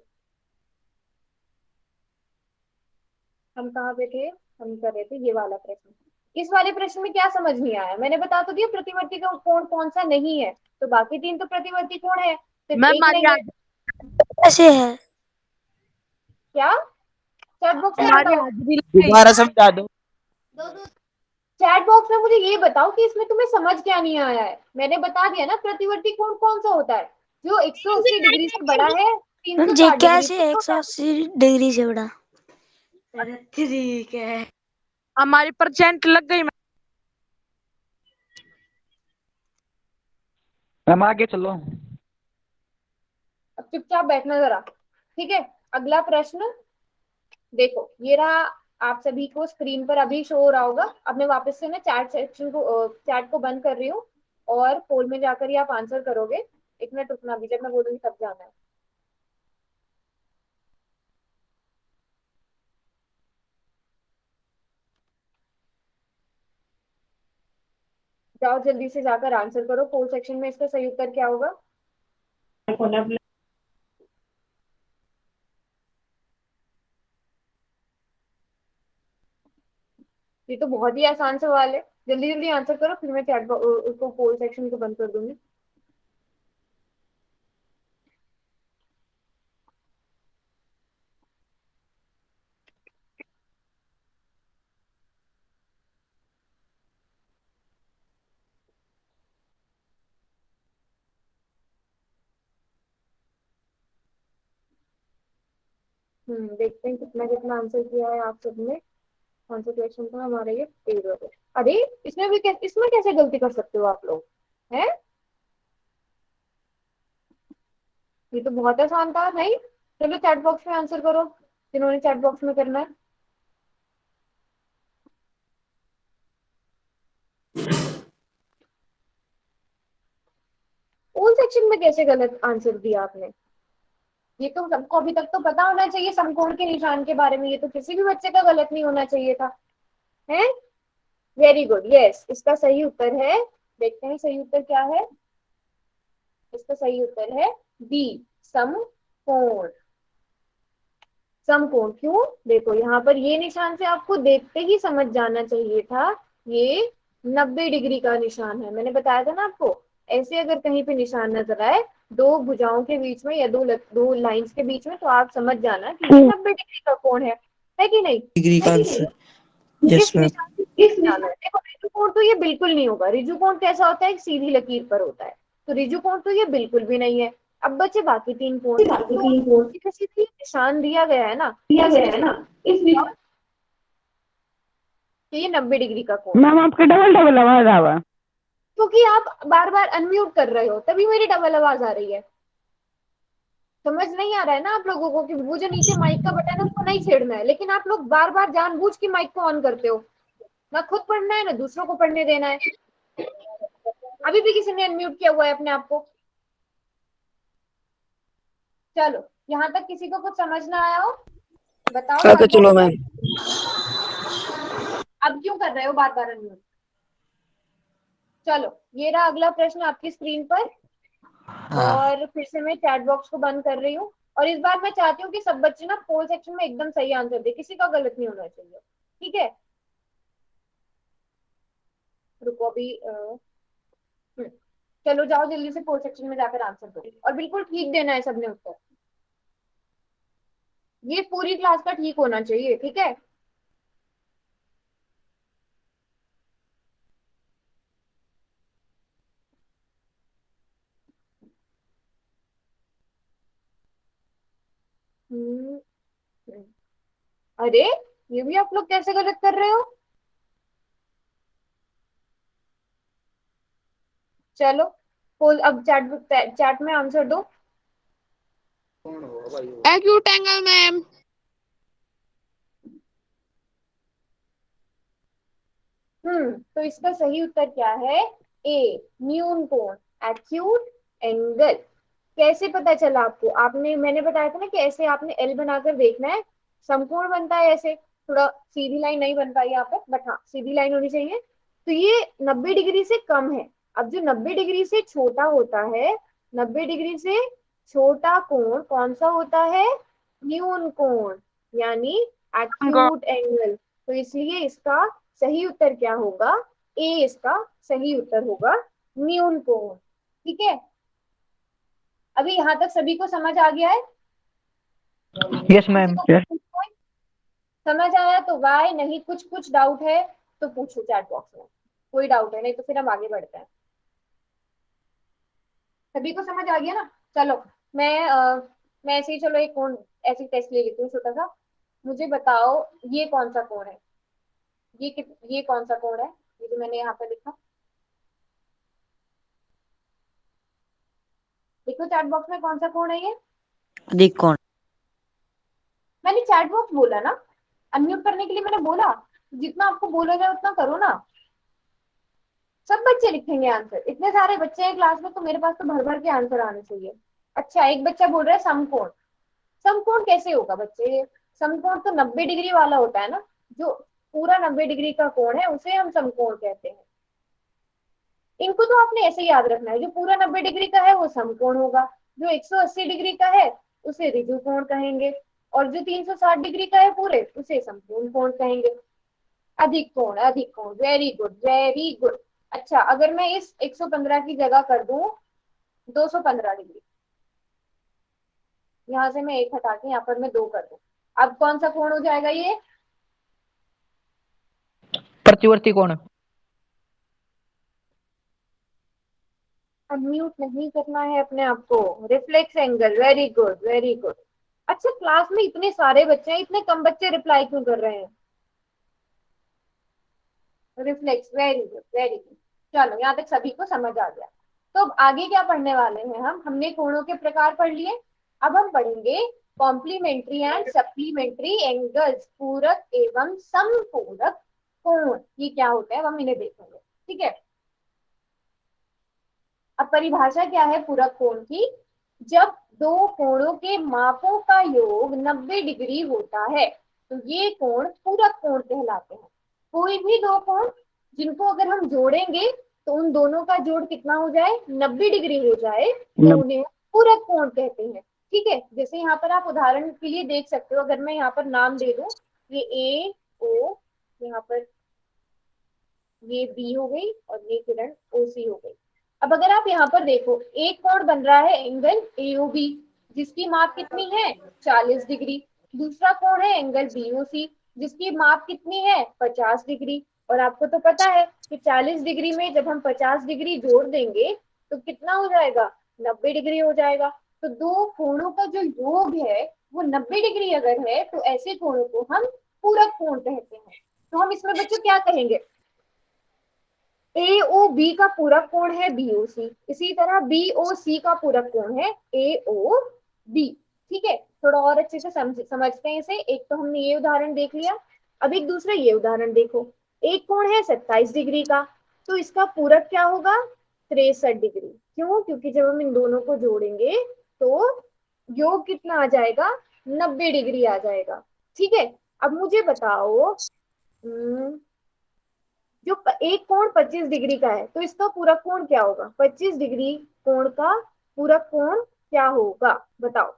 हम कहाँ पे थे? हम कर रहे थे ये वाला प्रश्न। इस वाले प्रश्न में क्या समझ नहीं आया? मैंने बता तो दिया प्रतिवर्ती का कोण कौन सा नहीं है, तो बाकी तीन तो प्रतिवर्ती कोण है, सिर्फ मैम एक नहीं है। कैसे है? क्या? चैट बॉक्स में हमारी बताओ। हाजिरी लग गई। दोबारा समझा दो। चैट बॉक्स में मुझे ये बताओ कि इसमें तुम्हें समझ क्या नहीं आया है। मैंने बता दिया ना प्रतिवर्ती कोण कौन सा होता है, जो 180 डिग्री से बड़ा है, मैम जी 360 डिग्री कैसे से है छोटा है। 180 डिग्री से बड़ा? ठीक है। हमारी परसेंट लग गई। मैम आगे चलो। अब चुपचाप बैठना जरा, ठीक है। अगला प्रश्न देखो, ये रहा। आप सभी को स्क्रीन पर अभी शो हो रहा होगा। अब मैं वापस से ना चैट सेक्शन को, चैट को बंद कर रही हूँ और पोल में जाकर ही आप आंसर करोगे। एक मिनट रुकना, अभी जब मैं बोलूंगी तब जाना है। जाओ जल्दी से जाकर आंसर करो पोल सेक्शन में। इसका सही उत्तर क्या होगा? ये तो बहुत ही आसान सवाल है। जल्दी जल्दी आंसर करो, फिर मैं चैट उसको पोल सेक्शन को बंद कर दूंगी। देखते हैं कितना कितना आंसर किया है आप सबने। कौन सा क्वेश्चन था हमारा? ये 13 है। अरे इसमें भी इसमें कैसे गलती कर सकते हो आप लोग? हैं? ये तो बहुत आसान था। नहीं, चलो चैट बॉक्स में आंसर करो जिन्होंने चैट बॉक्स में करना है। पोल सेक्शन में कैसे गलत आंसर दिया आपने? ये तो सबको अभी तक तो पता होना चाहिए समकोण के निशान के बारे में। ये तो किसी भी बच्चे का गलत नहीं होना चाहिए था। है? वेरी गुड, यस, इसका सही उत्तर है। देखते हैं सही उत्तर क्या है। इसका सही उत्तर है बी, समकोण। समकोण क्यों? देखो यहाँ पर ये निशान से आपको देखते ही समझ जाना चाहिए था, ये 90 डिग्री का निशान है। मैंने बताया था ना आपको, ऐसे अगर कहीं पे निशान नजर आए दो भुजाओं के बीच में या दो लाइंस के बीच में, तो आप समझ जाना कि ये 90 डिग्री का कोण है कि नहीं? डिग्री का यस इस मैम। निशान से निशान है। देखो ऋजु कोण तो ये बिल्कुल नहीं होगा। ऋजु कोण कैसा होता है? एक सीधी लकीर पर होता है। तो ऋजु कोण तो ये बिल्कुल भी नहीं है। अब बचे बाकी तीन कोण। तो किसी भी निशान दिया गया है ना, इस निशान तो ये 90 डिग्री का कोण। मैम आपके डबल डबल आवाज आवा। क्योंकि आप बार बार अनम्यूट कर रहे हो, तभी मेरी डबल आवाज आ रही है। समझ नहीं आ रहा है ना आप लोगों को कि वो जो नीचे माइक का बटन है उसको नहीं छेड़ना है, लेकिन आप लोग बार बार जानबूझ के माइक को ऑन करते हो। ना खुद पढ़ना है ना दूसरों को पढ़ने देना है। अभी भी किसी ने अनम्यूट किया हुआ है अपने आप को? चलो यहाँ तक किसी को कुछ समझ ना आया हो बताओ। आगे चलो मैम। अब क्यों कर रहे हो बार बार अनम्यूट? चलो ये रहा अगला प्रश्न आपकी स्क्रीन पर। और फिर से मैं चैट बॉक्स को बंद कर रही हूँ, और इस बार मैं चाहती हूँ कि सब बच्चे ना पोल सेक्शन में एकदम सही आंसर दे, किसी का गलत नहीं होना चाहिए, ठीक है? रुको अभी चलो जाओ जल्दी से पोल सेक्शन में जाकर आंसर दो, और बिल्कुल ठीक देना है सबने उत्तर। ये पूरी क्लास का ठीक होना चाहिए, ठीक है? हम्म, अरे ये भी आप लोग कैसे गलत कर रहे हो? चलो पोल अब चैट में आंसर दो। Acute angle ma'am. तो इसका सही उत्तर क्या है? ए न्यून कोण, एक्यूट एंगल। कैसे पता चला आपको? आपने मैंने बताया था ना कि ऐसे आपने एल बनाकर देखना है, समकोण बनता है ऐसे। थोड़ा सीधी लाइन नहीं बन पाई यहाँ पर, बट हाँ सीधी लाइन होनी चाहिए। तो ये 90 डिग्री से कम है। अब जो 90 डिग्री से छोटा होता है, 90 डिग्री से छोटा कोण कौन सा होता है? न्यून कोण, यानी एक्यूट एंगल। तो इसलिए इसका सही उत्तर क्या होगा? ए इसका सही उत्तर होगा, न्यून कोण। ठीक है, अभी यहाँ तक सभी को समझ आ गया है? Yes ma'am. समझ आया तो वाई, नहीं कुछ कुछ डाउट है तो पूछो चैट बॉक्स में। कोई डाउट है नहीं तो फिर हम आगे बढ़ते हैं। सभी को समझ आ गया ना? चलो मैं ऐसे ही, चलो एक कोण ऐसे टेस्ट ले लेती हूँ छोटा सा। मुझे बताओ ये कौन सा कोण है? ये कौन सा कोण है? ये जो मैंने यहाँ पे लिखा, देखो चैट बॉक्स में कौन सा कोण है ये? अधिक कोण। मैंने चैट बॉक्स बोला ना, अनम्यूट करने के लिए मैंने बोला। जितना आपको बोला जाए उतना करो ना। सब बच्चे लिखेंगे आंसर, इतने सारे बच्चे हैं क्लास में, तो मेरे पास तो भर भर के आंसर आने चाहिए। अच्छा एक बच्चा बोल रहा है समकोण। समकोण कैसे होगा बच्चे? समकोण तो 90 डिग्री वाला होता है ना, जो पूरा 90 डिग्री का कोण है उसे हम समकोण कहते हैं। इनको तो आपने ऐसे ही याद रखना है, जो पूरा 90 डिग्री का है वो समकोण होगा, जो 180 डिग्री का है उसे ऋजु कोण कहेंगे, और जो 360 डिग्री का है पूरे उसे समकोण कोण कहेंगे। अधिक कोण, वेरी गुड वेरी गुड। अच्छा अगर मैं इस 115 की जगह कर दूं 215 डिग्री, यहाँ से मैं एक हटा के यहाँ पर मैं 2 कर दूं, अब कौन सा कोण हो जाएगा ये? प्रतिवर्ती कोण। अनम्यूट नहीं करना है अपने आप को। Reflex angle, very good very good. अच्छा क्लास में इतने सारे बच्चे हैं, इतने कम बच्चे रिप्लाई क्यों कर रहे हैं? Reflex, very good very good. चलो यहाँ तक सभी को समझ आ गया। तो अब आगे क्या पढ़ने वाले हैं हमने कोणों के प्रकार पढ़ लिए। अब हम पढ़ेंगे कॉम्प्लीमेंट्री एंड सप्लीमेंट्री एंगल्स, पूरक एवं समपूरक कोण। ये क्या होता है हम इन्हें देखेंगे, ठीक है? अब परिभाषा क्या है पूरक कोण की? जब दो कोणों के मापों का योग 90 डिग्री होता है तो ये कोण पूरक कोण कहलाते हैं। कोई भी दो कोण जिनको अगर हम जोड़ेंगे तो उन दोनों का जोड़ कितना हो जाए? 90 डिग्री हो जाए, तो उन्हें पूरक कोण कहते हैं। ठीक है, जैसे यहाँ पर आप उदाहरण के लिए देख सकते हो, अगर मैं यहाँ पर नाम दे दूं, ये ए ओ, यहाँ पर ये बी हो गई और ये किरण ओ सी हो गई। अब अगर आप यहाँ पर देखो, एक कोण बन रहा है एंगल एओबी, जिसकी माप कितनी है 40 डिग्री। दूसरा कोण है एंगल बीओसी, जिसकी माप कितनी है 50 डिग्री। और आपको तो पता है कि 40 डिग्री में जब हम 50 डिग्री जोड़ देंगे तो कितना हो जाएगा, 90 डिग्री हो जाएगा। तो दो कोणों का जो योग है वो 90 डिग्री अगर है तो ऐसे कोणों को हम पूरक कोण कहते हैं। तो हम इसमें बच्चों क्या कहेंगे, AOB का पूरक कोण है BOC, इसी तरह BOC का पूरक कोण है AOB। ठीक है, थोड़ा और अच्छे से समझते हैं इसे। एक तो हमने ये उदाहरण देख लिया, अब एक दूसरा ये उदाहरण देखो। एक कोण है 27 डिग्री का, तो इसका पूरक क्या होगा 63 डिग्री। क्यों, क्योंकि जब हम इन दोनों को जोड़ेंगे तो योग कितना आ जाएगा 90 डिग्री आ जाएगा। ठीक है, अब मुझे बताओ, जो एक कोण 25 डिग्री का है तो इसका पूरक कोण क्या होगा, 25 डिग्री कोण का पूरक कोण क्या होगा बताओ।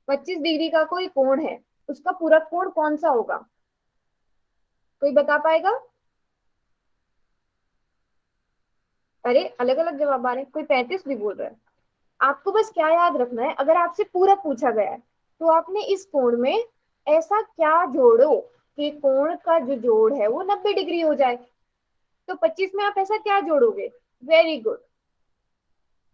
पच्चीस डिग्री का कोई कोण है, उसका पूरक कोण कौन सा होगा, कोई बता पाएगा? अरे अलग अलग जवाब आ रहे हैं, कोई 35 भी बोल रहा है। आपको बस क्या याद रखना है, अगर आपसे पूरक पूछा गया है तो आपने इस कोण में ऐसा क्या जोड़ो कि कोण का जो जोड़ है वो 90 डिग्री हो जाए। तो 25 में आप ऐसा क्या जोड़ोगे, वेरी गुड,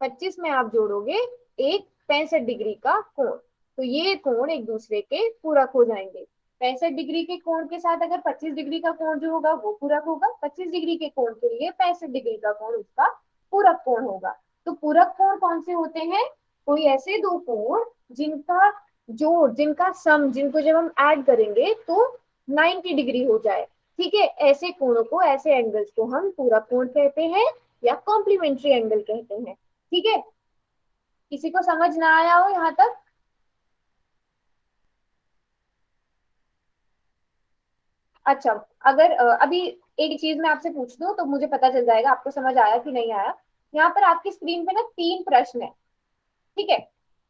25 में आप जोड़ोगे एक 65 डिग्री का कोण। तो ये कोण एक दूसरे के पूरक हो जाएंगे। 65 डिग्री के कोण के साथ अगर 25 डिग्री का कोण जो होगा वो पूरक होगा, 25 डिग्री के कोण के लिए 65 डिग्री का कोण उसका पूरक कोण होगा। तो पूरक कोण कौन से होते हैं, कोई ऐसे दो कोण जिनका जोड़, जिनका सम, जिनको जब हम ऐड करेंगे तो 90 डिग्री हो जाए। ठीक है, ऐसे कोणों को, ऐसे एंगल्स को हम पूरक कोण कहते हैं या कॉम्प्लीमेंट्री एंगल कहते हैं। ठीक है, किसी को समझ ना आया हो यहाँ तक? अच्छा, अगर अभी एक चीज मैं आपसे पूछ दूं तो मुझे पता चल जाएगा आपको समझ आया कि नहीं आया। यहाँ पर आपकी स्क्रीन पे ना 3 प्रश्न है। ठीक है,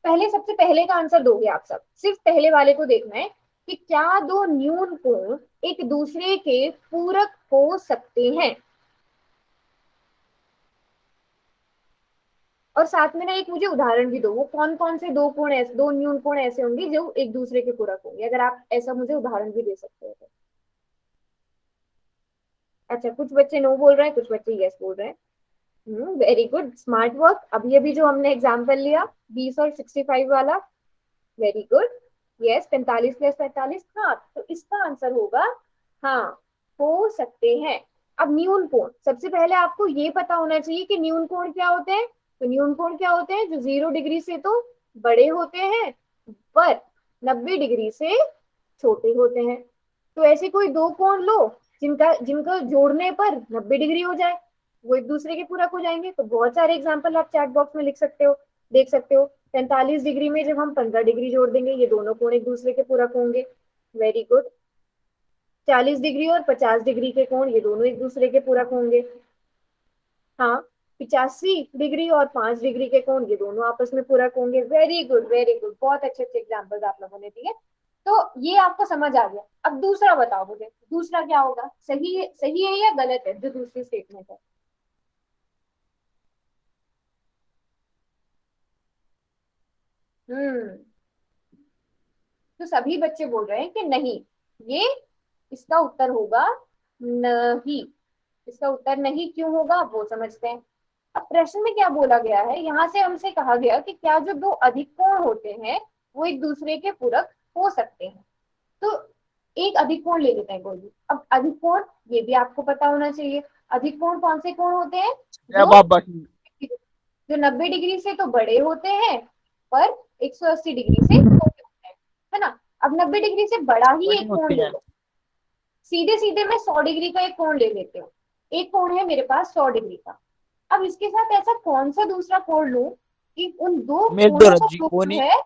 पहले सबसे पहले का आंसर दोगे आप सब, सिर्फ पहले वाले को देखना है कि क्या दो न्यून कोण एक दूसरे के पूरक हो सकते हैं। और साथ में ना एक मुझे उदाहरण भी दो, वो कौन कौन से दो कोण ऐसे, दो न्यून कोण ऐसे होंगे जो एक दूसरे के पूरक होंगे, अगर आप ऐसा मुझे उदाहरण भी दे सकते हो तो। अच्छा, कुछ बच्चे नो बोल रहे हैं, कुछ बच्चे यस बोल रहे हैं। Very good, smart work. अभी अभी जो हमने एग्जाम्पल लिया 20 और 65 वाला, वेरी गुड, यस 45 प्लस 45, हाँ तो इसका आंसर होगा हाँ, हो सकते हैं। अब न्यून कोण, सबसे पहले आपको ये पता होना चाहिए कि न्यून कोण क्या होते हैं। तो न्यून कोण क्या होते हैं, जो 0 डिग्री से तो बड़े होते हैं पर 90 डिग्री से छोटे होते हैं। तो ऐसे कोई दो कोण लो जिनका जोड़ने पर 90 डिग्री हो जाए, वो एक दूसरे के पूरक हो जाएंगे। तो बहुत सारे एग्जाम्पल आप चैट बॉक्स में लिख सकते हो, देख सकते हो। 45 डिग्री में जब हम 15 डिग्री जोड़ देंगे, ये दोनों कोण एक दूसरे के पूरक होंगे, वेरी गुड। 40 डिग्री और 50 डिग्री के कोण, ये दोनों एक दूसरे के पूरक होंगे। हाँ, 85 डिग्री और 5 डिग्री के कोण, ये दोनों आपस में पूरक होंगे, वेरी गुड वेरी गुड, बहुत अच्छे अच्छे एग्जाम्पल्स आप लोगों ने दिए। तो ये आपको समझ आ गया। अब दूसरा बताओ मुझे, दूसरा क्या होगा, सही है या गलत है जो दूसरी स्टेटमेंट है? हम्म, तो सभी बच्चे बोल रहे हैं कि नहीं, ये इसका उत्तर होगा नहीं। इसका उत्तर नहीं क्यों होगा वो समझते हैं। अब प्रश्न में क्या बोला गया है, यहाँ से हमसे कहा गया कि क्या जो दो अधिक कोण होते हैं वो एक दूसरे के पूरक हो सकते हैं। तो एक अधिक कोण ले लेते हैं कोई भी। अब अधिक कोण ये भी आपको पता होना चाहिए, अधिक कोण कौन से कोण होते हैं, जो 90 डिग्री से तो बड़े होते हैं पर 180 डिग्री से छोटे होते हैं, है ना। अब 90 डिग्री से बड़ा ही एक कोण ले लो, सीधे सीधे मैं 100 डिग्री का एक कोण ले लेती हूँ। एक कोण है मेरे पास 100 डिग्री का। अब इसके साथ ऐसा कौन सा दूसरा कोण लूं कि उन दो कोणों का योग है,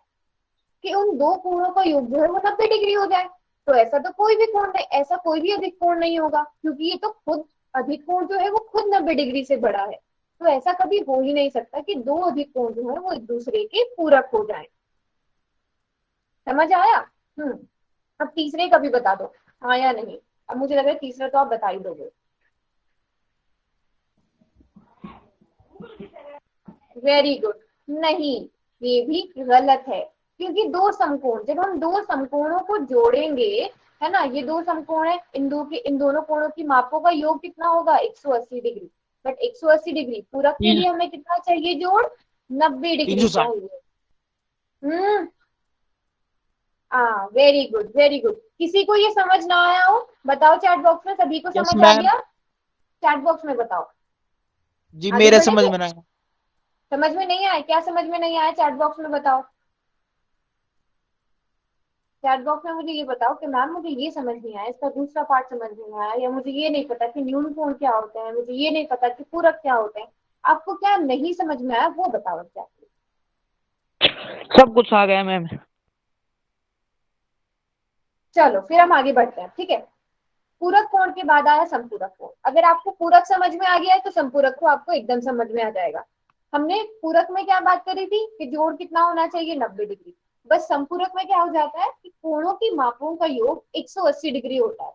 कि उन दो कोणों का योग जो है वो 90 डिग्री हो जाए। तो ऐसा तो कोई भी कोण नहीं, ऐसा कोई भी अधिक कोण नहीं होगा, क्योंकि ये तो खुद अधिक कोण जो है वो खुद 90 डिग्री से बड़ा है, तो ऐसा कभी हो ही नहीं सकता कि दो अधिक कोण जो है वो एक दूसरे के पूरक हो जाएं। समझ आया? अब तीसरे का भी बता दो, हाँ या नहीं। अब मुझे लग रहा है तीसरा तो आप बता ही दोगे। Very good. नहीं, ये भी गलत है, क्योंकि दो समकोण, जब हम दो समकोणों को जोड़ेंगे, है ना, ये दो समकोण है, इन दोनों कोणों की मापों का योग कितना होगा? 180 डिग्री। बट 180 डिग्री पूरक के लिए हमें कितना चाहिए जोड़? 90 डिग्री चाहिए। Very good, very good. किसी को ये समझ ना आया हो बताओ चैट बॉक्स में, सभी को समझ आ गया? चैट बॉक्स में बताओ जी। आगे मेरे समझ बढ़ेंगे? में नहीं। समझ में नहीं आया? क्या समझ में नहीं आया चैट बॉक्स में बताओ। चैट बॉक्स में मुझे ये बताओ कि मैम मुझे ये समझ नहीं आया, इसका दूसरा पार्ट समझ नहीं आया, या मुझे ये नहीं पता कि न्यून कोण क्या होते हैं, मुझे ये नहीं पता कि पूरक क्या होते हैं। आपको क्या नहीं समझ में आया वो बताओ एग्जैक्टली। सब कुछ आ गया मैम। चलो फिर हम आगे बढ़ते हैं, ठीक है। पूरक कोण के बाद आया संपूरक कोण। अगर आपको पूरक समझ में आ गया है तो संपूरक को आपको एकदम समझ में आ जाएगा। हमने पूरक में क्या बात करी थी कि जोड़ कितना होना चाहिए? 90 डिग्री। बस संपूरक में क्या हो जाता है कि कोणों की मापों का योग 180 डिग्री होता है,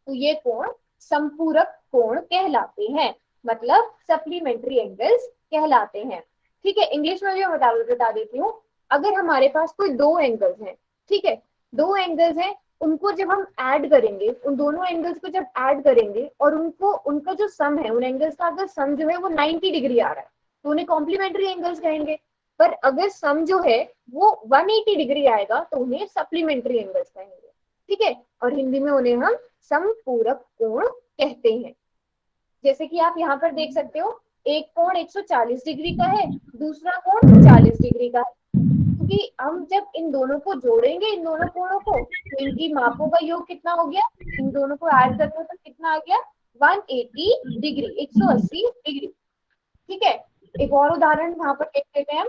तो ये कोण संपूरक कोण कहलाते हैं, मतलब सप्लीमेंट्री एंगल्स कहलाते हैं। ठीक है, इंग्लिश में भी मैं बता देती हूँ। अगर हमारे पास कोई दो एंगल्स हैं, ठीक है, दो एंगल्स हैं, उनको जब हम ऐड करेंगे, उन दोनों एंगल्स को जब ऐड करेंगे और उनको उनका जो सम है, उन एंगल्स का अगर सम जो है वो 90 डिग्री आ रहा है तो उन्हें कॉम्प्लीमेंट्री एंगल्स कहेंगे। पर अगर सम जो है वो 180 डिग्री आएगा तो उन्हें सप्लीमेंट्री एंगल्स कहेंगे। ठीक है, और हिंदी में उन्हें हम समपूरक कोण कहते हैं। जैसे कि आप यहाँ पर देख सकते हो, एक कोण 140 डिग्री का है, दूसरा कोण 40 डिग्री का है। क्योंकि हम जब इन दोनों को जोड़ेंगे, इन दोनों कोणों को, तो इनकी मापों का योग कितना हो गया? इन दोनों को ऐड करते हो तो कितना आ गया? 180 डिग्री, 180 डिग्री। ठीक है, एक और उदाहरण यहाँ पर देख लेते हैं हम।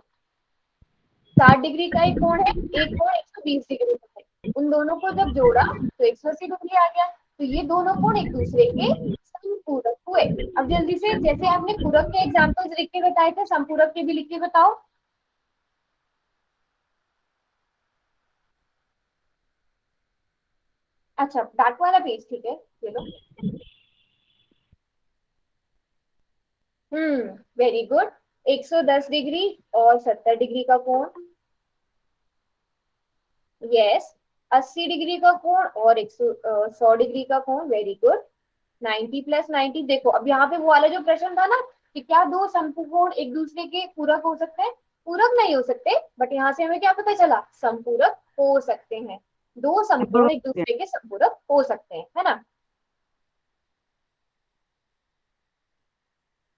60 डिग्री का एक कोण है, एक कोण 120 डिग्री का है, उन दोनों को जब जोड़ा तो 180 डिग्री आ गया। तो ये दोनों कोण एक दूसरे के समपूरक हुए। अब जल्दी से, जैसे आपने पूरक के एग्जाम्पल्स लिख के बताए थे, संपूरक के भी लिख के बताओ। अच्छा, बैक वाला पेज, ठीक है, चलो। Very good. 110 डिग्री और 70 डिग्री का कोण, यस। 80 डिग्री का कोण और 100 डिग्री का कोण, वेरी गुड। 90 प्लस 90, देखो अब यहाँ पे वो वाला जो प्रश्न था ना कि क्या दो समकोण एक दूसरे के पूरक हो सकते हैं? पूरक नहीं हो सकते, बट यहाँ से हमें क्या पता चला? समपूरक हो सकते हैं। दो समकोण एक दूसरे के समपूरक हो सकते हैं, है ना।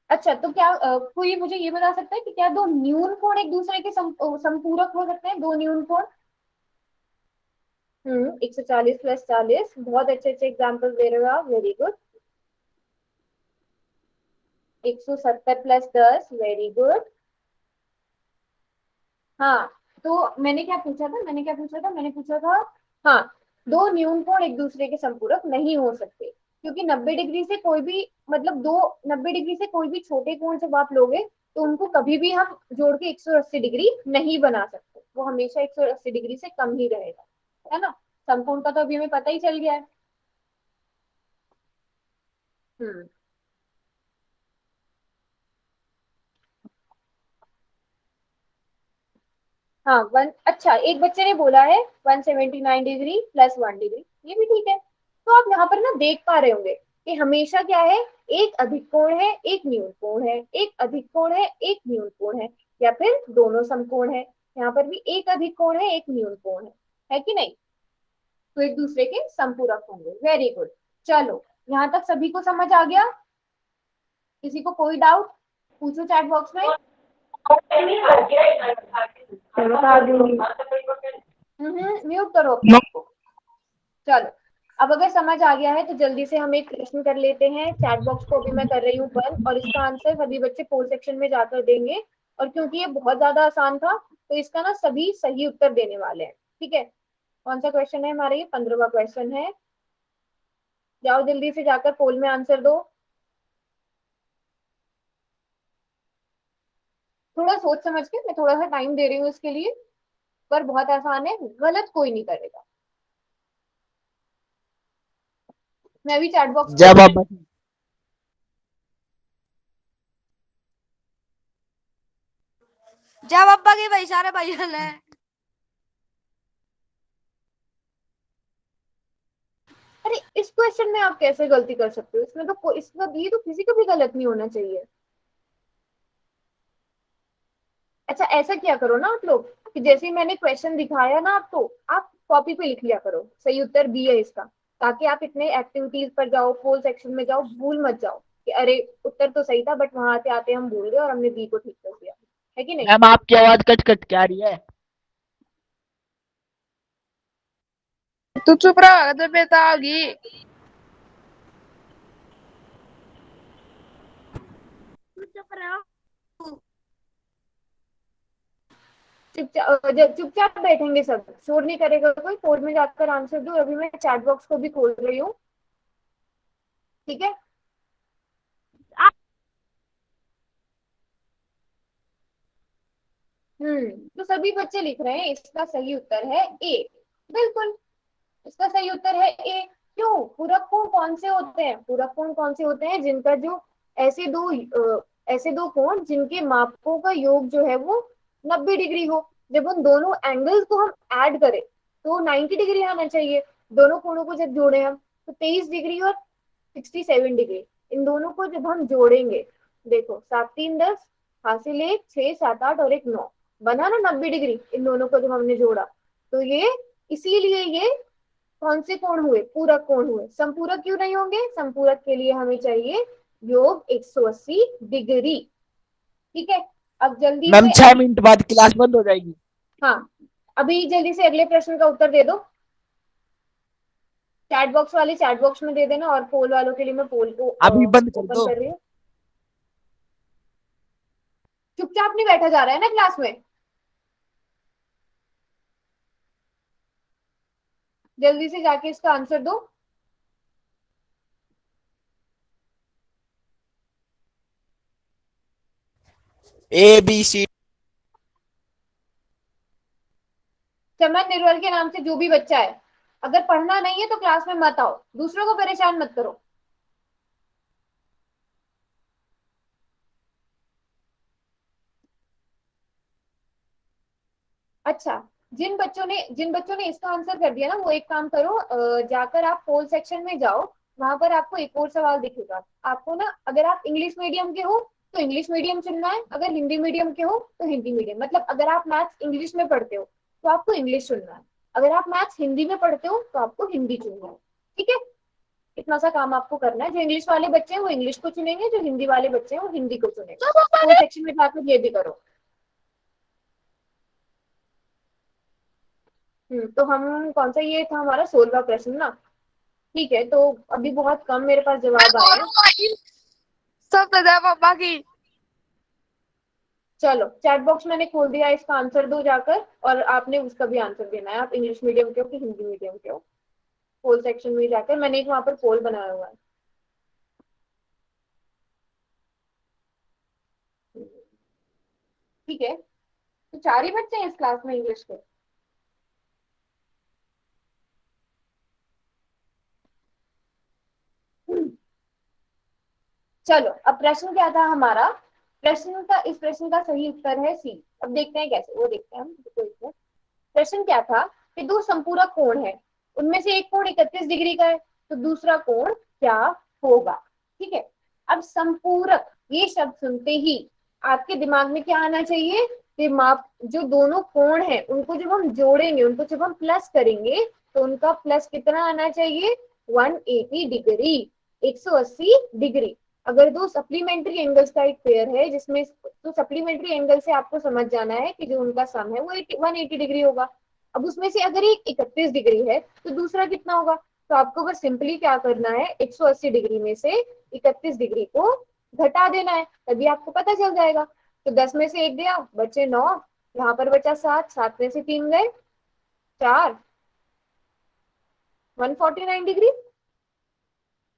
अच्छा, तो क्या कोई मुझे ये बता सकता है कि क्या दो न्यून कोण एक दूसरे के समपूरक हो सकते हैं? दो न्यून कोण। 140 प्लस 40, बहुत अच्छे अच्छे एग्जाम्पल दे रहे हो आप, very good. 170 plus 10, very good. हाँ, तो मैंने पूछा था, हाँ, दो न्यून कोण एक दूसरे के संपूरक नहीं हो सकते, क्योंकि 90 डिग्री से कोई भी, मतलब दो 90 डिग्री से कोई भी छोटे कोण जब आप लोगे तो उनको कभी भी हम जोड़ के 180 डिग्री नहीं बना सकते, वो हमेशा 180 डिग्री से कम ही रहेगा, है ना। समकोण का तो अभी हमें पता ही चल गया है। हम्म हाँ, अच्छा, एक बच्चे ने बोला है 179 डिग्री प्लस 1 डिग्री, ये भी ठीक है। तो आप यहाँ पर ना देख पा रहे होंगे कि हमेशा क्या है, एक अधिक कोण है, एक न्यून कोण है, एक अधिक कोण है, एक न्यून कोण है, या फिर दोनों समकोण है। यहाँ पर भी एक अधिक कोण है, एक न्यून कोण है कि नहीं? तो एक दूसरे के संपूरक होंगे, वेरी गुड। चलो, यहाँ तक सभी को समझ आ गया? किसी को कोई डाउट पूछो चैट बॉक्स में। म्यूट करो अपने आप को। चलो, अब अगर समझ आ गया है तो जल्दी से हम एक प्रश्न कर लेते हैं। चैट बॉक्स को अभी मैं कर रही हूँ बंद, और इसका आंसर सभी बच्चे पोल सेक्शन में जाकर देंगे। और क्योंकि ये बहुत ज्यादा आसान था तो इसका ना सभी सही उत्तर देने वाले हैं, ठीक है। कौन सा क्वेश्चन है हमारा? ये 15वां क्वेश्चन है। जाओ जल्दी से जाकर पोल में आंसर दो। थोड़ा सोच समझ के, मैं थोड़ा सा टाइम दे रही हूँ इसके लिए, पर बहुत आसान है, गलत कोई नहीं करेगा। मैं अभी चैट बॉक्स जय खोल रही बाबा हूँ। जय बाबा की भाई सारे भाई है। अरे इस क्वेश्चन में आप कैसे गलती कर सकते हो? इसमें तो इसमें ये तो किसी का भी गलत नहीं होना चाहिए। अच्छा ऐसा क्या करो ना आप लोग, कि जैसे ही मैंने क्वेश्चन दिखाया ना आपको, आप कॉपी पे लिख लिया करो सही उत्तर बी है इसका, ताकि आप इतने एक्टिविटीज पर जाओ, पोल सेक्शन में जाओ, भूल मत जाओ कि अरे उत्तर तो सही था बट वहां आते आते हम भूल गए और हमने बी को ठीक कर दिया, है कि नहीं? मैम आपकी आवाज कट कट के आ रही है। तू चुप रहा तो बेटा होगी। चुपचाप बैठेंगे सब, शोर नहीं करेगा कोई, कोड में जाकर आंसर दो। अभी मैं चैट बॉक्स को भी खोल रही हूँ, ठीक है? तो सभी बच्चे लिख रहे हैं इसका सही उत्तर है ए। बिल्कुल, इसका सही उत्तर है ए। क्यों? पूरक कोण कौन से होते हैं? पूरक कोण कौन से होते हैं? जिनका जो ऐसे दो कोण जिनके मापों का योग जो है वो 90 डिग्री हो। जब उन दोनों एंगल्स को हम ऐड करें तो 90 डिग्री आना चाहिए। दोनों कोणों को जब जोड़े हम तो 23 डिग्री और 67 डिग्री, इन दोनों को जब हम जोड़ेंगे, देखो 7 3 10, हासिल 1 6 7 8 और एक 9, बना ना 90 डिग्री। इन दोनों को जब हमने जोड़ा तो ये, इसीलिए ये कौन से कोण हुए? पूरक कोण हुए। संपूरक क्यों नहीं होंगे? संपूरक के लिए हमें चाहिए योग 180 डिग्री। ठीक है, अब जल्दी मैम से 6 मिनट बाद क्लास बंद हो जाएगी। हाँ, अभी जल्दी से अगले प्रश्न का उत्तर दे दो। चैट बॉक्स वाले चैट बॉक्स में दे देना, और पोल वालों के लिए मैं पोल को अभी बंद कर ओपन दो। कर रही हूँ। चुपचाप नहीं बैठा जा रहा है ना क्लास में, जल्दी से जाके इसका आंसर दो। ABC। चमन निर्वल के नाम से जो भी बच्चा है, अगर पढ़ना नहीं है तो क्लास में मत आओ, दूसरों को परेशान मत करो। अच्छा, जिन बच्चों ने इसका आंसर कर दिया ना, वो एक काम करो, जाकर आप पोल सेक्शन में जाओ। वहां पर आपको एक और सवाल दिखेगा। आपको ना, अगर आप इंग्लिश मीडियम के हो तो इंग्लिश मीडियम चुनना है, अगर हिंदी मीडियम के हो तो हिंदी मीडियम। मतलब अगर आप मैथ्स इंग्लिश में पढ़ते हो तो आपको इंग्लिश चुनना है, अगर आप मैथ्स हिंदी में पढ़ते हो तो आपको हिंदी चुनना है। ठीक है, इतना सा काम आपको करना है। जो इंग्लिश वाले बच्चे हैं वो इंग्लिश को चुनेंगे, जो हिंदी वाले बच्चे हैं वो हिंदी को चुनेंगे। पोल सेक्शन में जाकर ये भी करो। तो हम कौन सा, ये था हमारा 16वां प्रश्न ना? ठीक है, तो अभी बहुत कम मेरे पास जवाब आए हैं। सब तो जय बाबा की। चलो चैट बॉक्स मैंने खोल दिया, इसका आंसर दो जाकर, और आपने उसका भी आंसर देना है। आप इंग्लिश मीडियम के हो कि हिंदी मीडियम के हो? पोल सेक्शन में जाकर मैंने एक वहां पर पोल बनाया हुआ है। ठीक है, तो 4 ही बच्चे हैं इस क्लास में इंग्लिश के। चलो, अब प्रश्न क्या था हमारा? इस प्रश्न का सही उत्तर है सी। अब देखते हैं कैसे, वो देखते हैं हम। प्रश्न क्या था कि दो संपूरक कोण है, उनमें से एक कोण 31 डिग्री का है, तो दूसरा कोण क्या होगा? ठीक है, अब संपूरक ये शब्द सुनते ही आपके दिमाग में क्या आना चाहिए? कि माप जो दोनों कोण है उनको जब हम जोड़ेंगे, उनको जब हम प्लस करेंगे तो उनका प्लस कितना आना चाहिए? 180 डिग्री, 180 डिग्री। अगर दो सप्लीमेंट्री एंगल्स का एक पेयर है, जिसमें तो सप्लीमेंट्री एंगल से आपको समझ जाना है कि जो उनका सम है वो 180 डिग्री होगा। अब उसमें से अगर एक 31 डिग्री है तो दूसरा कितना होगा? तो आपको बस सिंपली क्या करना है, 180 डिग्री में से 31 डिग्री को घटा देना है, तभी आपको पता चल जाएगा। तो 10 में से 1 गया, बचे 9, यहाँ पर बचा 7, 7 में से 3 गए 4, 149 डिग्री,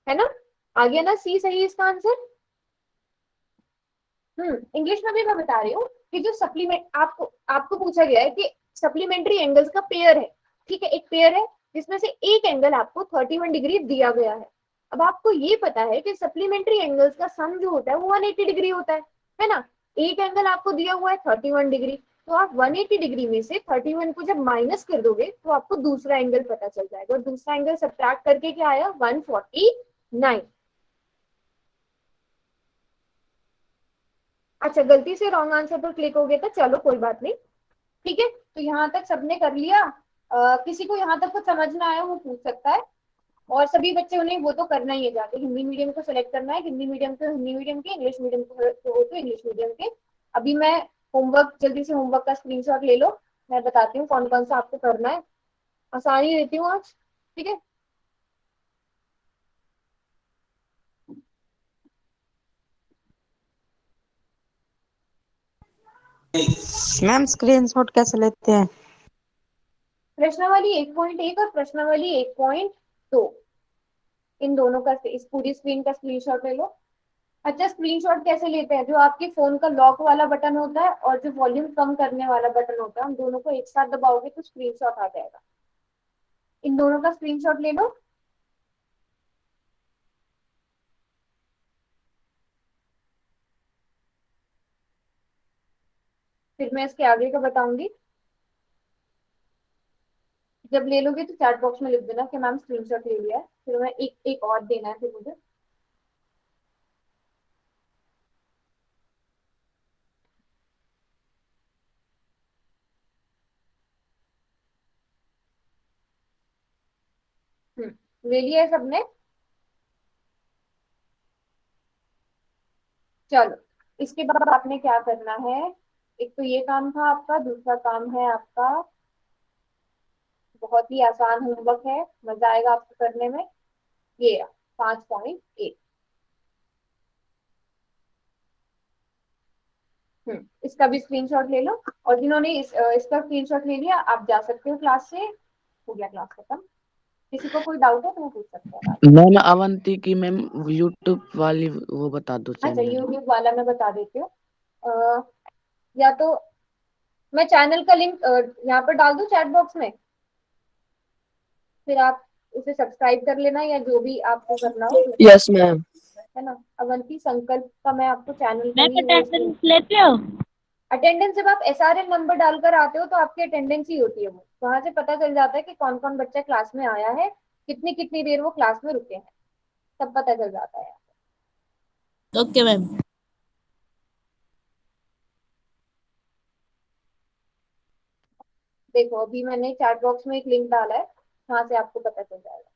है ना? आ गया ना सी सही इसका आंसर? इंग्लिश में भी मैं बता रही हूँ, कि जो सप्लीमेंट आपको आपको पूछा गया है कि सप्लीमेंट्री एंगल्स का पेयर है, ठीक है, एक पेयर है जिसमें से एक एंगल आपको 31 डिग्री दिया गया है। अब आपको ये पता है कि सप्लीमेंट्री एंगल्स का सम जो होता है वो 180 डिग्री होता है ना। एक एंगल आपको दिया हुआ है 31 डिग्री, तो आप 180 डिग्री में से 31 को जब माइनस कर दोगे तो आपको दूसरा एंगल पता चल जाएगा, और दूसरा एंगल सब्ट्रैक्ट करके क्या आया 149। अच्छा, गलती से रॉन्ग आंसर पर क्लिक हो गया था, चलो कोई बात नहीं, ठीक है। तो यहाँ तक सबने कर लिया। किसी को यहाँ तक कुछ समझ ना आया वो पूछ सकता है, और सभी बच्चे उन्हें वो तो करना ही है, जाके हिंदी मीडियम को सिलेक्ट करना है, हिंदी मीडियम तो हिंदी मीडियम के, इंग्लिश मीडियम को हो तो इंग्लिश मीडियम के। अभी मैं होमवर्क, जल्दी से होमवर्क का स्क्रीनशॉट ले लो, मैं बताती हूँ कौन कौन सा आपको करना है, आसानी देती हूँ आज, ठीक है। मैम स्क्रीनशॉट कैसे लेते हैं? प्रश्नावली 1.1 और प्रश्नावली 1.2, इन दोनों का, इस पूरी स्क्रीन का स्क्रीनशॉट ले लो। अच्छा, स्क्रीनशॉट कैसे लेते हैं? जो आपके फोन का लॉक वाला बटन होता है और जो वॉल्यूम कम करने वाला बटन होता है, उन दोनों को एक साथ दबाओगे तो स्क्रीनशॉट आ जाएगा। इन दोनों का स्क्रीनशॉट ले लो। फिर मैं इसके आगे का बताऊंगी। जब ले लोगे तो चैट बॉक्स में लिख देना कि मैम स्क्रीनशॉट ले लिया है, फिर मैं एक एक और देना है फिर मुझे। ले लिया है सबने? चलो, इसके बाद आपने क्या करना है, एक तो ये काम था आपका, दूसरा काम है आपका, बहुत ही आसान होमवर्क है, मजा आएगा आपको करने में, ये रहा 5.1। इसका भी स्क्रीनशॉट ले लो, और जिन्होंने इसका स्क्रीनशॉट ले लिया आप जा सकते हो क्लास से, हो गया क्लास खत्म। किसी को कोई डाउट है तो वो पूछ सकते हैं। मैम अवंती की मैम यूट्यूब वाली वो बता दो अच्छा, चैनल। यूट्यूब वाला मैं बता देती हूँ। या तो मैं चैनल का लिंक यहाँ पर डाल दूँ चैट बॉक्स में, फिर आप उसे सब्सक्राइब कर लेना, या जो भी आपको करना हो, यस मैम। है ना। अवंती संकल्प का मैं आपको चैनल का मैम ही अटेंडेंस लेते हो? अटेंडेंस जब आप SRN नंबर डालकर आते हो तो आपकी अटेंडेंस ही होती है, वो वहां से पता चल जाता है कि कौन कौन बच्चा क्लास में आया है, कितनी कितनी देर वो क्लास में रुके हैं, सब पता चल जाता है। Okay ma'am. देखो, अभी मैंने चैट बॉक्स में एक लिंक डाला है, वहां से आपको पता चल जाएगा।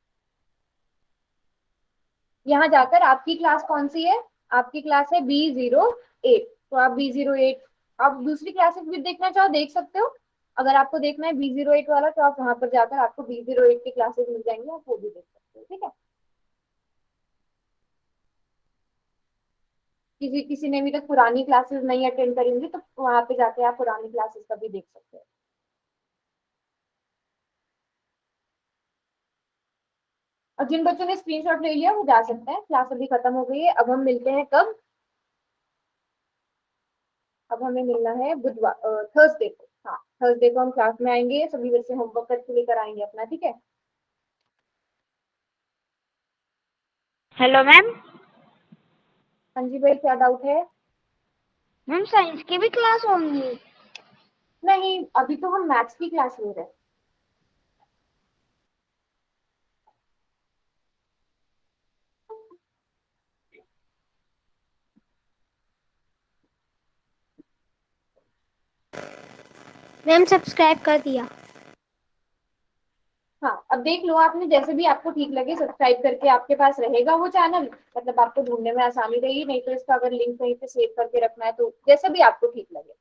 यहाँ जाकर आपकी क्लास कौन सी है, आपकी क्लास है B08, तो आप B08, आप दूसरी क्लासेस भी देखना चाहो देख सकते हो। अगर आपको देखना है B08 वाला तो आप वहां पर जाकर आपको B08 की क्लासेस मिल जाएंगे, आप वो भी देख सकते हो, ठीक है। किसी किसी ने अभी तक पुरानी क्लासेस नहीं अटेंड करी होंगी तो वहां पे जाके आप पुरानी क्लासेस का भी देख सकते हो। और जिन बच्चों ने स्क्रीनशॉट ले लिया वो जा सकते हैं, क्लास अभी खत्म हो गई है। अब हम मिलते हैं कब? अब हमें मिलना है बुधवार, थर्सडे को। हाँ, थर्सडे को हम क्लास में आएंगे, सभी बच्चे होमवर्क करके लेकर आएंगे अपना, ठीक है। Hello ma'am. हाँ जी भाई, क्या डाउट है? मैम साइंस की भी क्लास होंगी? नहीं, अभी तो हम मैथ्स की क्लास ले रहे हैं। मैम सब्सक्राइब कर दिया। हाँ, अब देख लो आपने, जैसे भी आपको ठीक लगे सब्सक्राइब करके आपके पास रहेगा वो चैनल, मतलब आपको ढूंढने में आसानी रहेगी, नहीं तो इसका अगर लिंक कहीं पे सेव करके रखना है तो जैसे भी आपको ठीक लगे,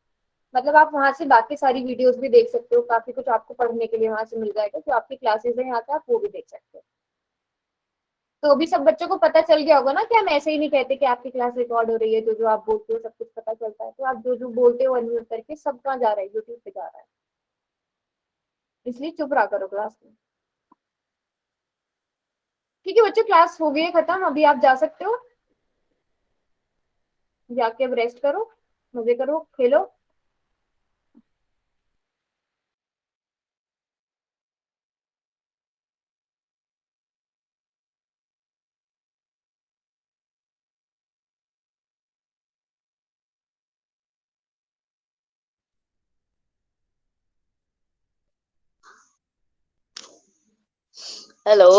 मतलब आप वहां से बाकी सारी वीडियोस भी देख सकते हो, काफी कुछ आपको पढ़ने के लिए वहां से मिल जाएगा, जो आपकी क्लासेस है यहाँ से आप वो भी देख सकते हो। तो अभी सब बच्चों को पता चल गया होगा ना कि हम ऐसे ही नहीं कहते कि आपकी क्लास रिकॉर्ड हो रही है, जो जो आप बोलते हो सब कुछ पता चलता है, तो आप जो जो बोलते हो अनम्यूट करके सब कहाँ जा रहा है, यूट्यूब पे जा रहा है, इसलिए चुप रहा करो क्लास में। ठीक है बच्चों, क्लास हो गई है खत्म, अभी आप जा सकते हो, जाके अब रेस्ट करो, मजे करो, खेलो। हेलो